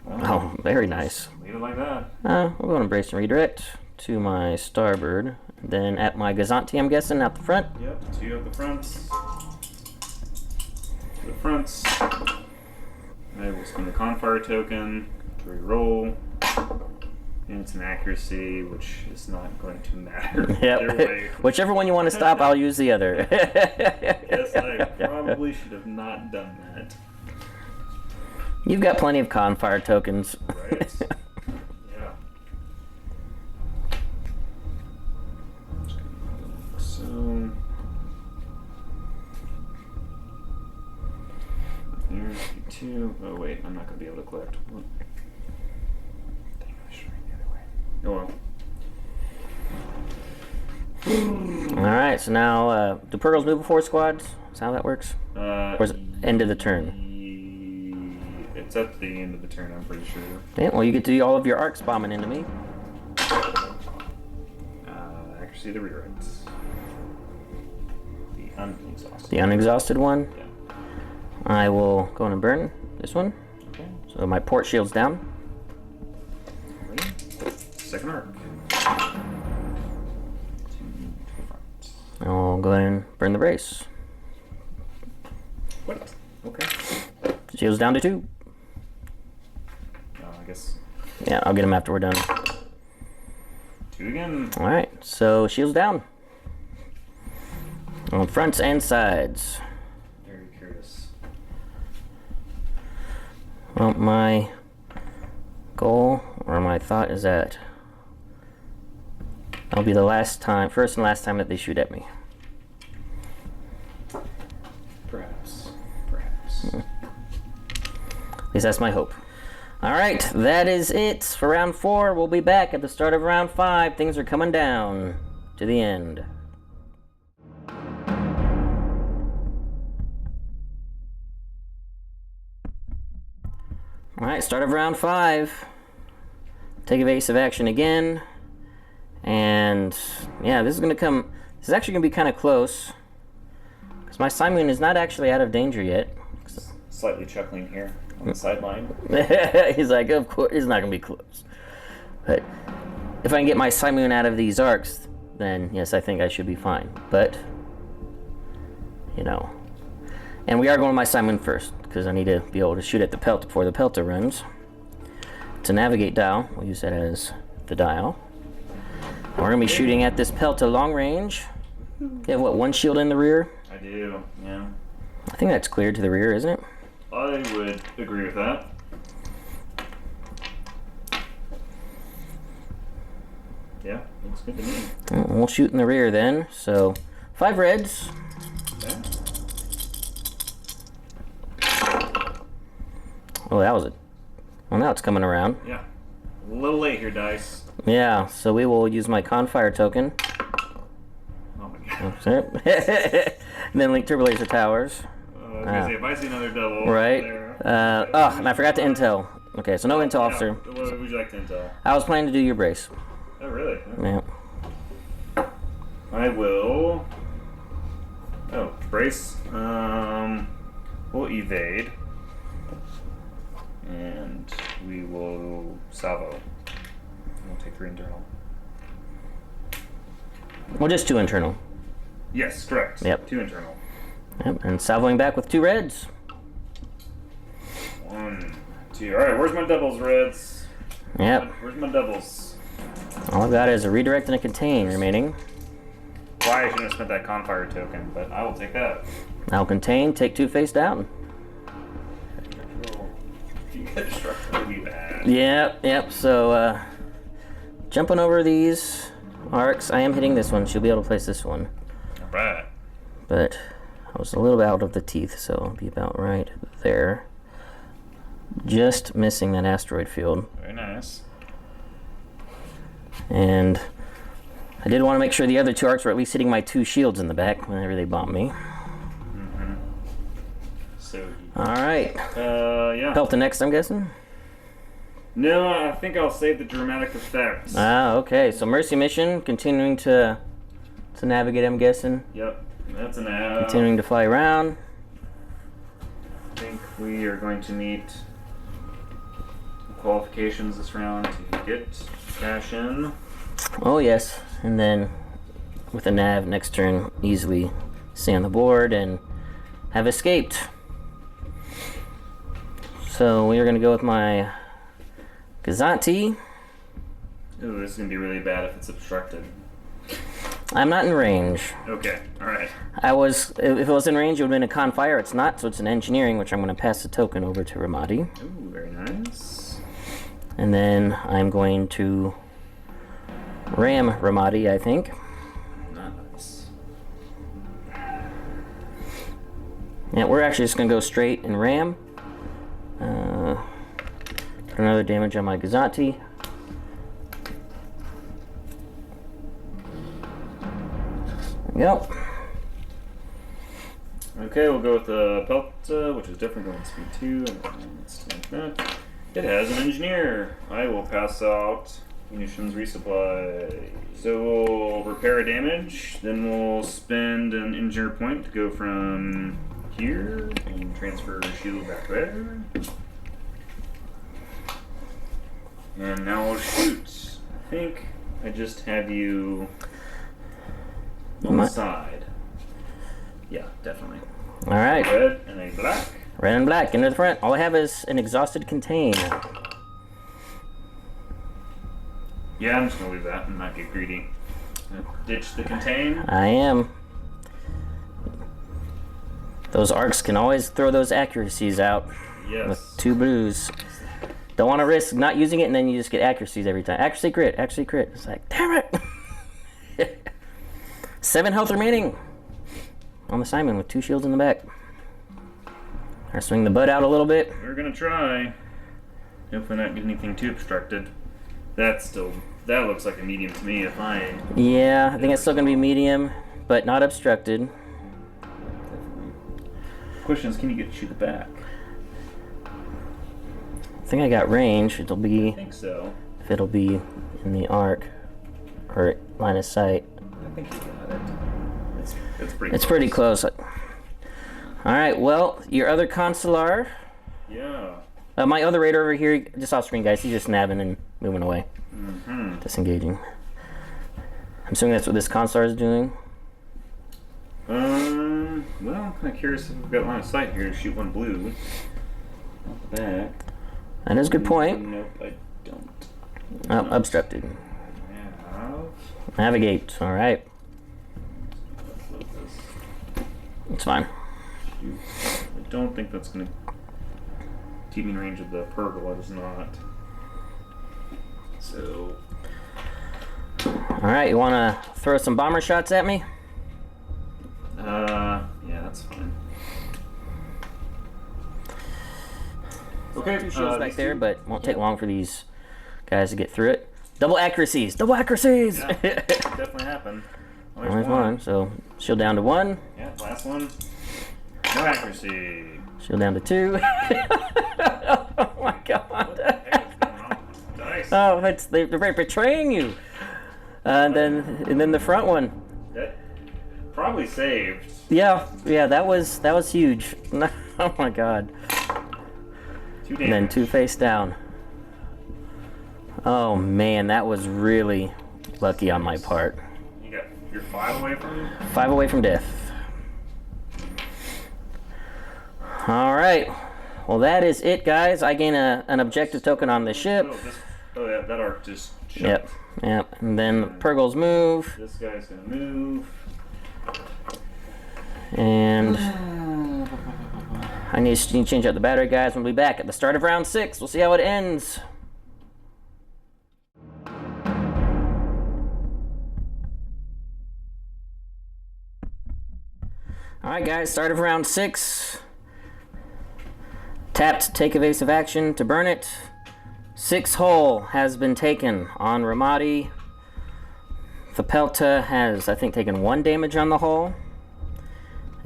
Oh, very nice. Leave it like that. We'll go and embrace and redirect to my starboard. Then at my Gazanti, I'm guessing, out the front. Yep, 2 up the front. To the front. I will spend the Confire token to reroll. And it's an accuracy, which is not going to matter. Yep. Whichever one you want to stop, I'll use the other. Yes, I probably should have not done that. You've got plenty of Confire tokens. Right. Yeah. So here's the 2. Oh wait, I'm not going to be able to collect one. Dang, I should read the other way. Oh well. Alright, so now, do Purgles move before squads? Is that how that works? Or is it end of the turn? It's at the end of the turn, I'm pretty sure. Yeah, well, you get to do all of your arcs bombing into me. Accuracy of the rewrites. The unexhausted. The unexhausted one? Yeah. I will go in and burn this one. Okay. So my port shield's down. Ready? Second arc. To the front. I'll go ahead and burn the brace. What? Okay. Shield's down to 2. I guess Yeah, I'll get him after we're done. 2 again. Alright, so shield's down. On fronts and sides. Very curious. Well, my goal, or my thought is that that'll be the first and last time that they shoot at me. Perhaps. At least that's my hope. Alright, that is it for round 4. We'll be back at the start of round 5. Things are coming down to the end. Alright, start of round 5. Take evasive action again. And yeah, this is actually going to be kind of close. Because my Simon is not actually out of danger yet. Slightly chuckling here on the sideline. He's like, of course, it's not going to be close. But if I can get my Simon out of these arcs, then yes, I think I should be fine. But, you know. And we are going to my Simon first, because I need to be able to shoot at the Pelt before the Pelta runs. It's a navigate dial. We'll use that as the dial. We're going to be shooting at this Pelta long range. You have, what, 1 shield in the rear? I do, yeah. I think that's cleared to the rear, isn't it? I would agree with that. Yeah, looks good to me. We'll shoot in the rear then. So, 5 reds. Okay. Oh, that was it. Well, now it's coming around. Yeah. A little late here, dice. Yeah, so we will use my Confire token. Oh my god. And then link Turbo Laser Towers. I was gonna say, if I see another double Right. there. And I forgot to intel. Okay, so no intel, officer. What would you like to intel? I was planning to do your brace. Oh, really? Yeah. I will. Oh, brace. We'll evade. And we will salvo. We'll take 3 internal. Well, just 2 internal. Yes, correct. Yep. 2 internal. Yep, and salvoing back with 2 reds. 1, 2. Alright, where's my doubles, reds? Yep. Where's my doubles? All I've got is a redirect and a contain remaining. Why I shouldn't have spent that Confire token, but I will take that. I'll contain, take 2 face down. If you get destruction, it'll be bad. Yep. So, jumping over these arcs, I am hitting this one. She'll be able to place this one. Alright. But I was a little out of the teeth, so I'll be about right there. Just missing that asteroid field. Very nice. And I did want to make sure the other 2 arcs were at least hitting my 2 shields in the back whenever they bomb me. Mm-hmm. So. Alright. Yeah. Pelta next, I'm guessing? No, I think I'll save the dramatic effects. Okay. So Mercy Mission, continuing to navigate, I'm guessing. Yep. That's an Continuing to fly around. I think we are going to meet qualifications this round to get cash in. Oh, yes. And then with a nav next turn, easily stay on the board and have escaped. So we are going to go with my Gazanti. Ooh, this is going to be really bad if it's obstructed. I'm not in range. Okay, alright. If it was in range, it would have been a Confire. It's not, so it's an engineering, which I'm going to pass the token over to Romodi. Ooh, very nice. And then I'm going to ram Romodi, I think. Nice. Yeah, we're actually just going to go straight and ram. Put another damage on my Gazanti. Yep. Okay, we'll go with the Pelta, which is definitely going to speed 2. And let's take that. It has an engineer. I will pass out munitions resupply. So we'll repair a damage, then we'll spend an engineer point to go from here and transfer shield back there. And now we'll shoot. I think I just have you on the side. Yeah, definitely. Alright. Red and a black. Red and black, into the front. All I have is an exhausted contain. Yeah, I'm just gonna leave that and not get greedy. Ditch the contain. I am. Those arcs can always throw those accuracies out Yes. with 2 blues. Don't want to risk not using it and then you just get accuracies every time. Accuracy crit, accuracy crit. It's like, damn it! 7 health remaining on the Simon with 2 shields in the back. I swing the butt out a little bit. We're gonna try. Hopefully not get anything too obstructed. That looks like a medium to me if I... Yeah, I think it's still going to be medium, but not obstructed. Question is, can you shoot the back? I think I got range. I think so. If it'll be in the arc or line of sight. I think you got it. It's pretty close. All right, well, your other consular. Yeah. My other raider over here, just off screen, guys. He's just nabbing and moving away. Mm-hmm. Disengaging. I'm assuming that's what this consular is doing. Well, I'm kind of curious if we've got line of sight here to shoot one blue. Off the back. That is a good point. Nope, I don't. Oh, obstructed. Yeah. Navigate. All right. It's fine. I don't think that's going to keep me in range of the pergola. It's not. So. All right, you want to throw some bomber shots at me? Yeah, that's fine. Okay, 2 shields back there, but won't take long for these guys to get through it. Double accuracies! Double accuracies! Yeah, definitely happened. Always one. So shield down to 1. Yeah, last one. No accuracy. Shield down to 2. Oh my god. What the heck is going on? Nice. Oh, they're betraying you. And then the front one. That probably saved. Yeah, that was huge. Oh my god. 2 damage. And then 2 face down. Oh man, that was really lucky on my part. You're 5 away from 5 away from death. All right. Well, that is it, guys. I gain an objective token on the ship. Oh yeah, that arc just Yep, yep. And then Purgles move. This guy's gonna move. And I need to change out the battery, guys. We'll be back at the start of round 6. We'll see how it ends. Alright guys, start of round 6. Tapped, take evasive action to burn it. 6 hull has been taken on Romodi. Pelta has, I think, taken 1 damage on the hull.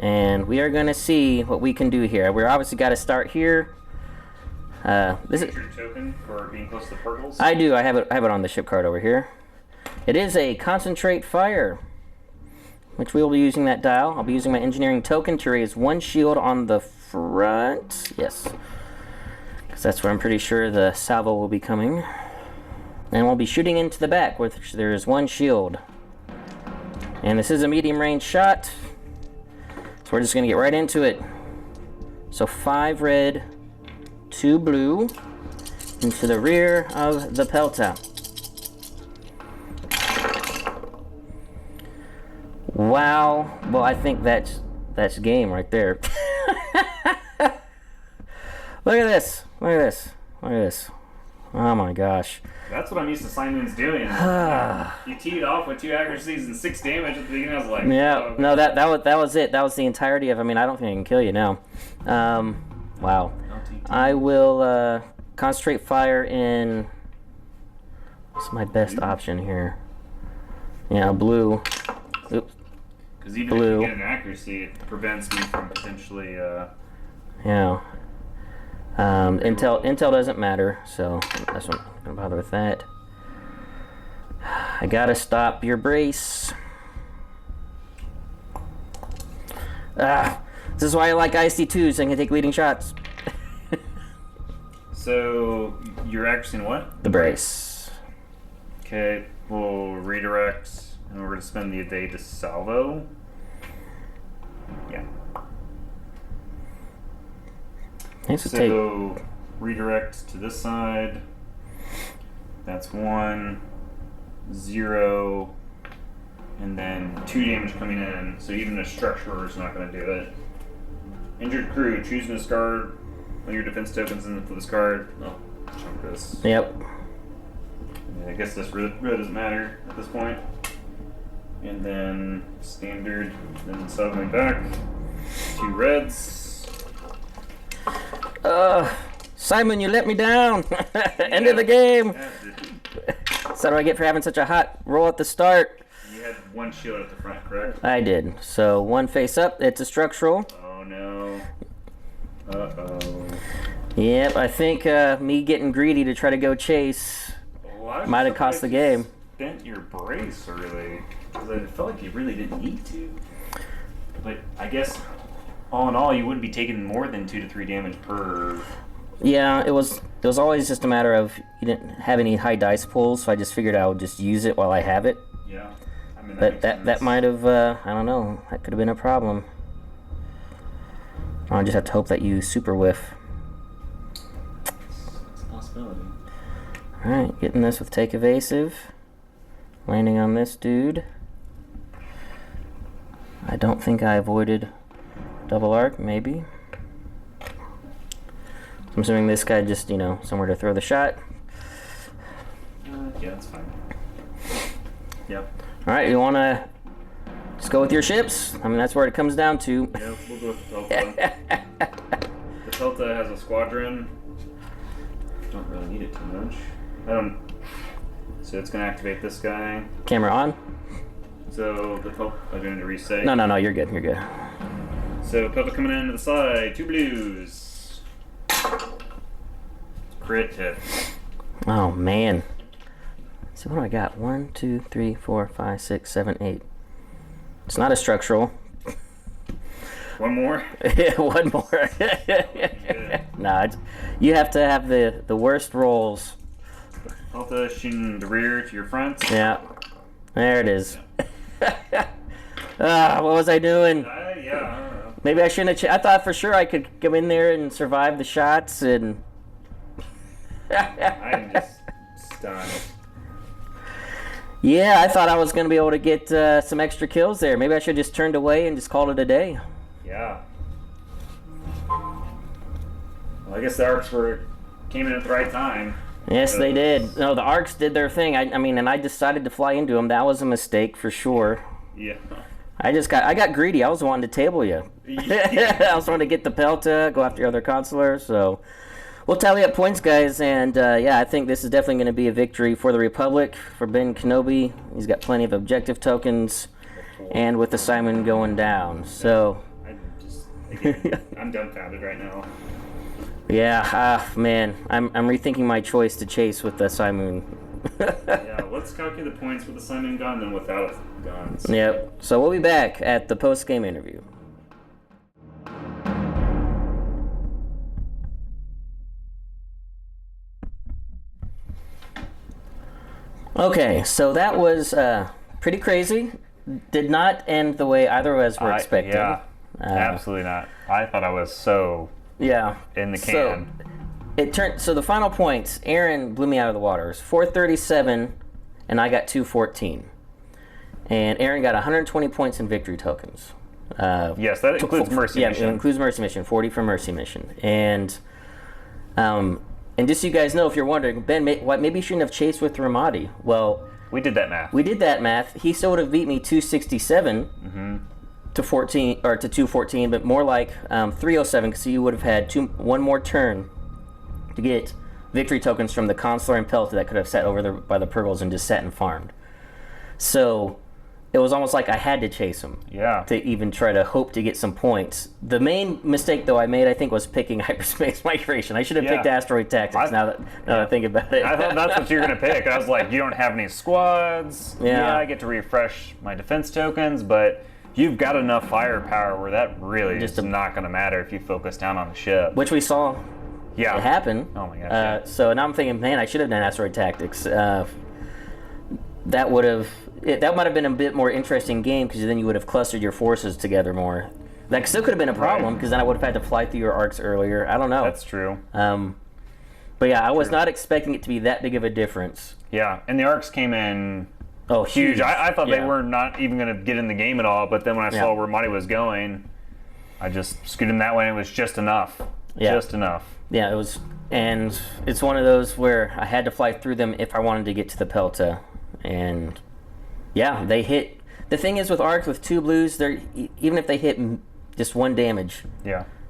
And we are going to see what we can do here. We're obviously got to start here. This is your token for being close to the Purgles? I do. I have it on the ship card over here. It is a concentrate fire, which we will be using that dial. I'll be using my engineering token to raise 1 shield on the front. Yes. Because that's where I'm pretty sure the salvo will be coming. And we'll be shooting into the back, which there is 1 shield. And this is a medium range shot. So we're just going to get right into it. So 5 red, 2 blue, into the rear of the Pelta. Wow. Well, I think that's game right there. Look at this. Look at this. Look at this. Oh my gosh. That's what I'm used to Simon's doing. You teed off with 2 accuracies and 6 damage at the beginning. I was like, yeah, oh, no, that was it. That was the entirety of. I mean, I don't think I can kill you now. Wow. I will concentrate fire in. What's my best option here? Yeah, blue. Oops. Because even blue. if you get an accuracy, it prevents me from potentially. Yeah. Intel doesn't matter, so that's what I'm gonna bother with that. I gotta stop your brace. This is why I like IC2, so I can take leading shots. So you're accuracy in what? The brace. Okay, we'll redirect, and we're gonna spend the day to salvo. Yeah. So redirect to this side. That's 1, 0, and then 2 damage coming in. So even a structurer is not going to do it. Injured crew, choose and discard one of your defense tokens and for this card. Oh, chunk this. Yep. Yeah, I guess this really doesn't matter at this point. And then standard, then suddenly back. 2 reds. Simon, you let me down. End of the game. So do I get for having such a hot roll at the start? You had 1 shield at the front, correct? I did. So 1 face up. It's a structural. Oh no. Uh-oh. Yep, I think me getting greedy to try to go chase might have cost the game. Spent your brace early, because I felt like you really didn't need to. But I guess all in all, you wouldn't be taking more than 2 to 3 damage per. Yeah, it was always just a matter of you didn't have any high dice pulls, so I just figured I would just use it while I have it. Yeah, I mean that might have I don't know, that could have been a problem. I'll just have to hope that you super whiff. It's a possibility. All right, getting this with take evasive, landing on this dude. I don't think I avoided double arc, maybe. I'm assuming this guy just, somewhere to throw the shot. Yeah, that's fine. Yep. Alright, you want to just go with your ships? I mean, that's where it comes down to. Yeah, we'll go with the Pelta. The Pelta has a squadron. Don't really need it too much. So it's going to activate this guy. Camera on? So the Pelta, I'm going to reset. No, you're good, you're good. So Pelta coming in to the side, 2 blues. Crit hit. Oh man. So what do I got? 1, 2, 3, 4, 5, 6, 7, 8. It's not a structural. 1 more? Yeah, 1 more. Nah, you have to have the worst rolls. Pelta shooting the rear to your front. Yeah. There it is. What was I doing? Yeah, I don't know. Maybe I shouldn't have. I thought for sure I could come in there and survive the shots and. I'm just stunned. Yeah, I thought I was going to be able to get some extra kills there. Maybe I should have just turned away and just called it a day. Yeah. Well, I guess the arcs came in at the right time. Yes, they did. No, the arcs did their thing. I mean, and I decided to fly into them. That was a mistake for sure. Yeah. I got greedy. I was wanting to table you. I was wanting to get the Pelta, go after your other consular. So we'll tally up points, guys. And yeah, I think this is definitely going to be a victory for the Republic, for Ben Kenobi. He's got plenty of objective tokens, and with the Simon going down. So I'm dumbfounded right now. yeah, man, I'm rethinking my choice to chase with the Simon. Yeah, let's calculate the points with the Simon gun and without guns. Yep. So we'll be back at the post-game interview. Okay, so that was pretty crazy. Did not end the way either of us were expecting. Yeah, absolutely not. I thought I was so in the can. So the final points, Aaron blew me out of the water. It was 437, and I got 214. And Aaron got 120 points in victory tokens. Yes, that includes Mercy Mission. Yeah, it includes Mercy Mission, 40 for Mercy Mission. And just so you guys know, if you're wondering, Ben, maybe you shouldn't have chased with Romodi. Well, we did that math. He still would have beat me 267 to 14 or to 214, but more like 307, because you would have had one more turn to get victory tokens from the consular and Pelta that could have sat over by the Purgles and just sat and farmed. So it was almost like I had to chase him to even try to hope to get some points. The main mistake, though, I made, I think, was picking hyperspace migration. I should have picked asteroid tactics. Now that I think about it, I thought that's what you were going to pick. I was like, you don't have any squads. Yeah, I get to refresh my defense tokens, but you've got enough firepower where that really just is not going to matter if you focus down on the ship. Which we saw it happen. Oh my gosh. So now I'm thinking, man, I should have done asteroid tactics. That might have been a bit more interesting game, because then you would have clustered your forces together more. That still could have been a problem, because then I would have had to fly through your arcs earlier. I don't know. That's true. But yeah, I was not expecting it to be that big of a difference. Yeah, and the arcs came in huge. I thought they were not even going to get in the game at all, but then when I saw where Romodi was going, I just scooted him that way, and it was just enough. Yeah. Just enough. Yeah, it was, and it's one of those where I had to fly through them if I wanted to get to the Pelta. And yeah, they hit. The thing is with arcs with 2 blues, even if they hit just 1 damage,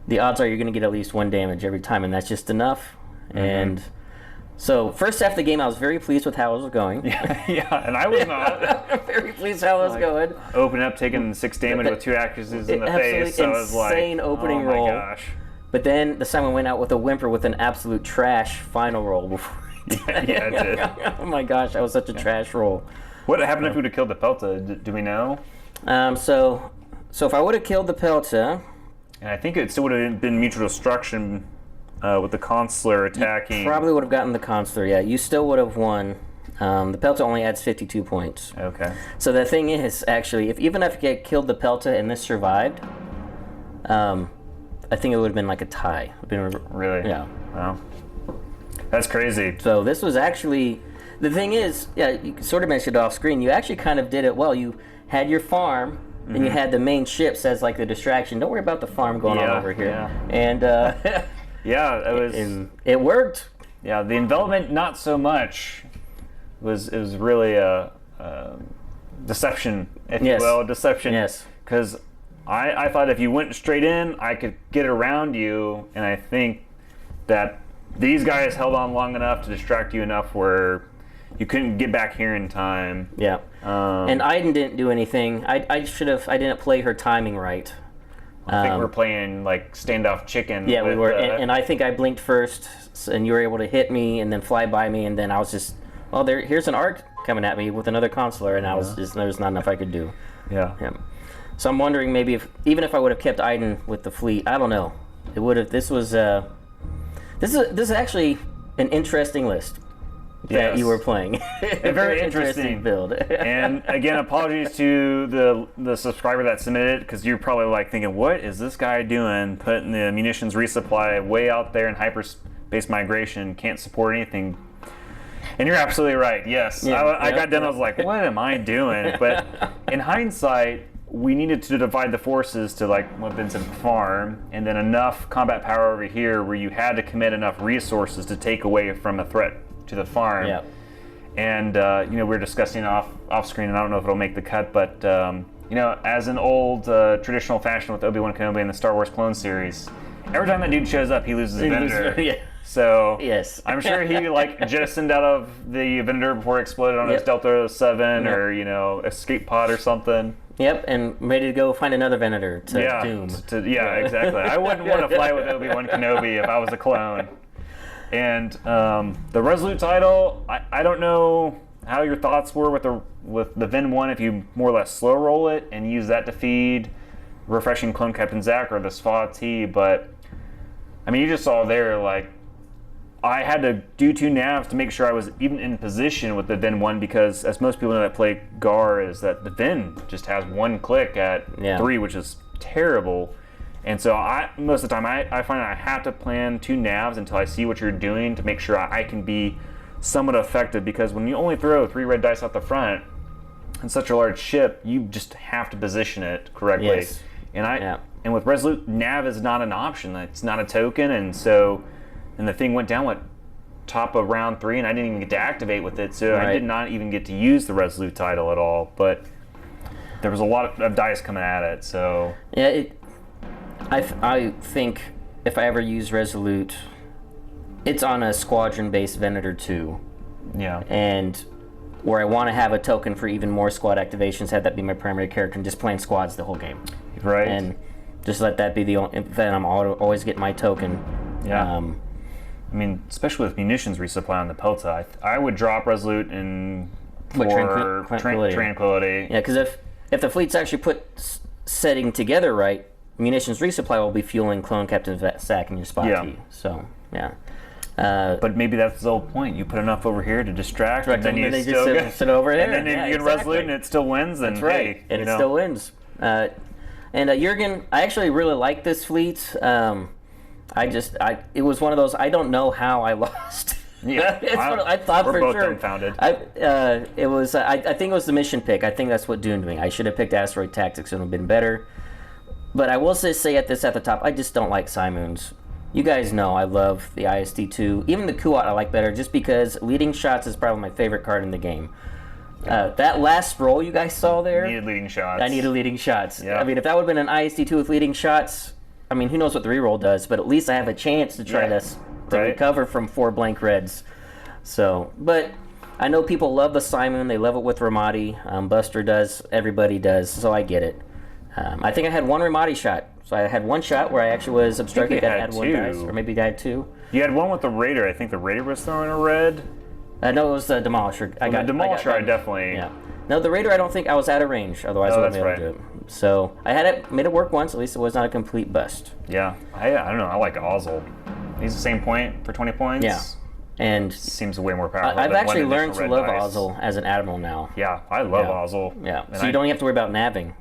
the odds are you're going to get at least 1 damage every time, and that's just enough. And so first half of the game, I was very pleased with how it was going. Yeah, and I was not. Very pleased how it was going. Open up, taking 6 damage with 2 accuracies in the face. So I was like, insane opening roll. Oh my gosh. But then the Simon went out with a whimper with an absolute trash final roll before. Yeah, it did. Oh my gosh, that was such a trash roll. What happened if we would have killed the Pelta? Do we know? So if I would have killed the Pelta, and I think it still would have been mutual destruction with the consular attacking. Probably would have gotten the consular. Yeah, you still would have won. The Pelta only adds 52 points. Okay. So the thing is, actually, even if you had killed the Pelta and this survived, I think it would have been like a tie. Really? Yeah. Wow. That's crazy. So this was actually, the thing is, you sort of mentioned it off screen, you actually kind of did it well. You had your farm, and you had the main ships as like the distraction. Don't worry about the farm going on over here. Yeah. And it was. It worked. Yeah, the envelopment not so much. It was really a deception, if you will, deception. Yes. Because I thought if you went straight in, I could get around you, and I think that these guys held on long enough to distract you enough where you couldn't get back here in time. Yeah. And Iden didn't do anything. I didn't play her timing right. I think we're playing like standoff chicken. Yeah, we were. And I think I blinked first, and you were able to hit me and then fly by me, and then I was just, here's an arc coming at me with another consular, and there's not enough I could do. Yeah. So I'm wondering maybe even if I would have kept Iden with the fleet, I don't know. It would have. This is actually an interesting list that you were playing. A very interesting build. And again, apologies to the subscriber that submitted, because you're probably like thinking, what is this guy doing? Putting the munitions resupply way out there in hyperspace migration, can't support anything. And you're absolutely right. Yes, Yeah, I got done. I was like, "What am I doing?" But in hindsight, we needed to divide the forces to, like what Ben said, farm, and then enough combat power over here where you had to commit enough resources to take away from a threat to the farm. Yeah. And we were discussing off screen, and I don't know if it'll make the cut, but as an old traditional fashion with Obi-Wan Kenobi in the Star Wars Clone series, every time that dude shows up, he loses a Venator. Yeah. So Yes. I'm sure he jettisoned out of the Venator before it exploded on his Delta 7 or escape pod or something. Yep, and ready to go find another Venator to doom. Exactly. I wouldn't want to fly with Obi-Wan Kenobi if I was a clone. And the Resolute title, I don't know how your thoughts were with the Ven 1 if you more or less slow roll it and use that to feed refreshing Clone Captain Zack or the SFA T, but I mean, you just saw there, like, I had to do 2 navs to make sure I was even in position with the Ven 1 because, as most people know that play GAR, is that the Ven just has 1 click at 3, which is terrible. And so most of the time I find I have to plan 2 navs until I see what you're doing to make sure I can be somewhat effective, because when you only throw 3 red dice out the front in such a large ship, you just have to position it correctly. Yes. And with Resolute, nav is not an option. It's not a token, and the thing went down top of round 3, and I didn't even get to activate with it, so I did not even get to use the Resolute title at all. But there was a lot of dice coming at it, so Yeah, I think if I ever use Resolute, it's on a squadron-based Venator 2. Yeah. And where I want to have a token for even more squad activations, have that be my primary character, and just playing squads the whole game. Right. And just let that be the only, then I'm always getting my token. Yeah. I mean, especially with munitions resupply on the Pelta, I would drop Resolute in for Tranquility. Yeah, because if the fleet's actually put setting together right, munitions resupply will be fueling Clone Captain Zack in your spot T. So, yeah. But maybe that's the whole point. You put enough over here to distract, and then you they still just sit over there. and then you get Resolute and it still wins. Then that's right, hey, and it still wins. And Jurgen, I actually really like this fleet. It was one of those, I don't know how I lost. Yeah, I thought we're for both sure. dumbfounded. I think it was the mission pick. I think that's what doomed me. I should have picked Asteroid Tactics, it would have been better. But I will say at the top, I just don't like Simoons. You guys know I love the ISD2. Even the Kuat I like better, just because leading shots is probably my favorite card in the game. That last roll you guys saw there, Needed leading shots. I needed leading shots. Yeah. I mean, if that would have been an ISD2 with leading shots, I mean, who knows what the reroll does, but at least I have a chance to try to recover from 4 blank reds. So, but I know people love the Simoon. They love it with Romodi. Buster does. Everybody does. So I get it. I think I had 1 Romodi shot. So I had 1 shot where I actually was obstructed. I had 1 dice, or maybe I had 2. You had 1 with the Raider. I think the Raider was throwing a red. No, it was the Demolisher. The Demolisher, I definitely. Yeah. No, the Raider, I don't think I was out of range. Otherwise, I wouldn't be able to do it. So I had it, made it work once. At least it was not a complete bust. Yeah, I don't know. I like Ozzel. He's the same point for 20 points. Yeah, and seems way more powerful. I've actually learned to love dice. Ozzel as an Admiral now. Yeah, I love Ozzel. Yeah, so you don't have to worry about navving.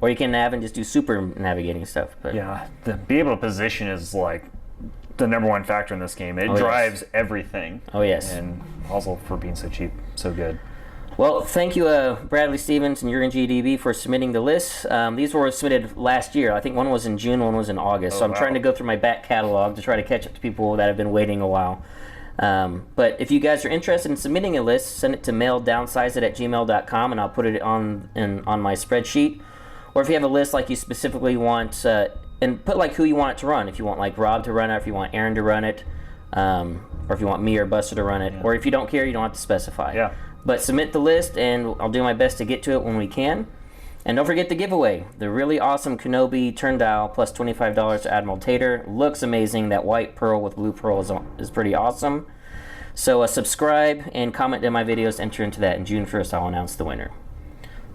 Or you can nav and just do super navigating stuff. But yeah, to be able to position is like the #1 factor in this game. It drives everything. Oh yes. And Ozzel for being so cheap, so good. Well, thank you, Bradley Stevens and Jurgen GDB for submitting the lists. These were submitted last year. I think one was in June, one was in August. So I'm trying to go through my back catalog to try to catch up to people that have been waiting a while. But if you guys are interested in submitting a list, send it to maildownsizeit@gmail.com, and I'll put it on my spreadsheet. Or if you have a list like you specifically want, and put like who you want it to run. If you want like Rob to run it, if you want Aaron to run it, or if you want me or Buster to run it, or if you don't care, you don't have to specify. Yeah. But submit the list, and I'll do my best to get to it when we can. And don't forget the giveaway. The really awesome Kenobi turn dial plus $25 to Admiral Tater. Looks amazing. That white pearl with blue pearl is pretty awesome. So subscribe and comment in my videos to enter into that. And June 1st, I'll announce the winner.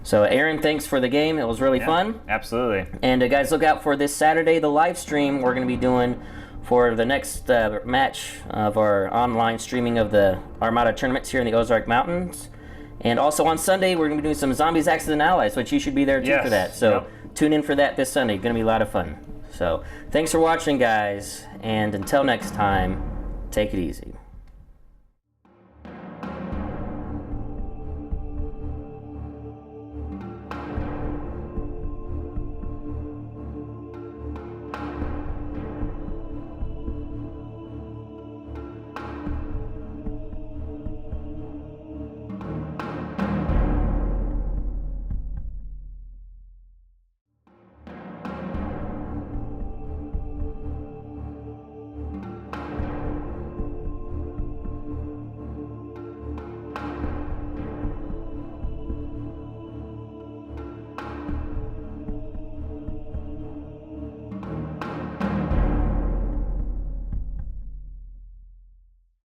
So Aaron, thanks for the game. It was really fun. Absolutely. And guys, look out for this Saturday, the live stream we're going to be doing for the next match of our online streaming of the Armada tournaments here in the Ozark Mountains. And also on Sunday, we're going to be doing some Zombies, Axis, and Allies, which you should be there too for that. So tune in for that this Sunday. Going to be a lot of fun. So thanks for watching, guys. And until next time, take it easy.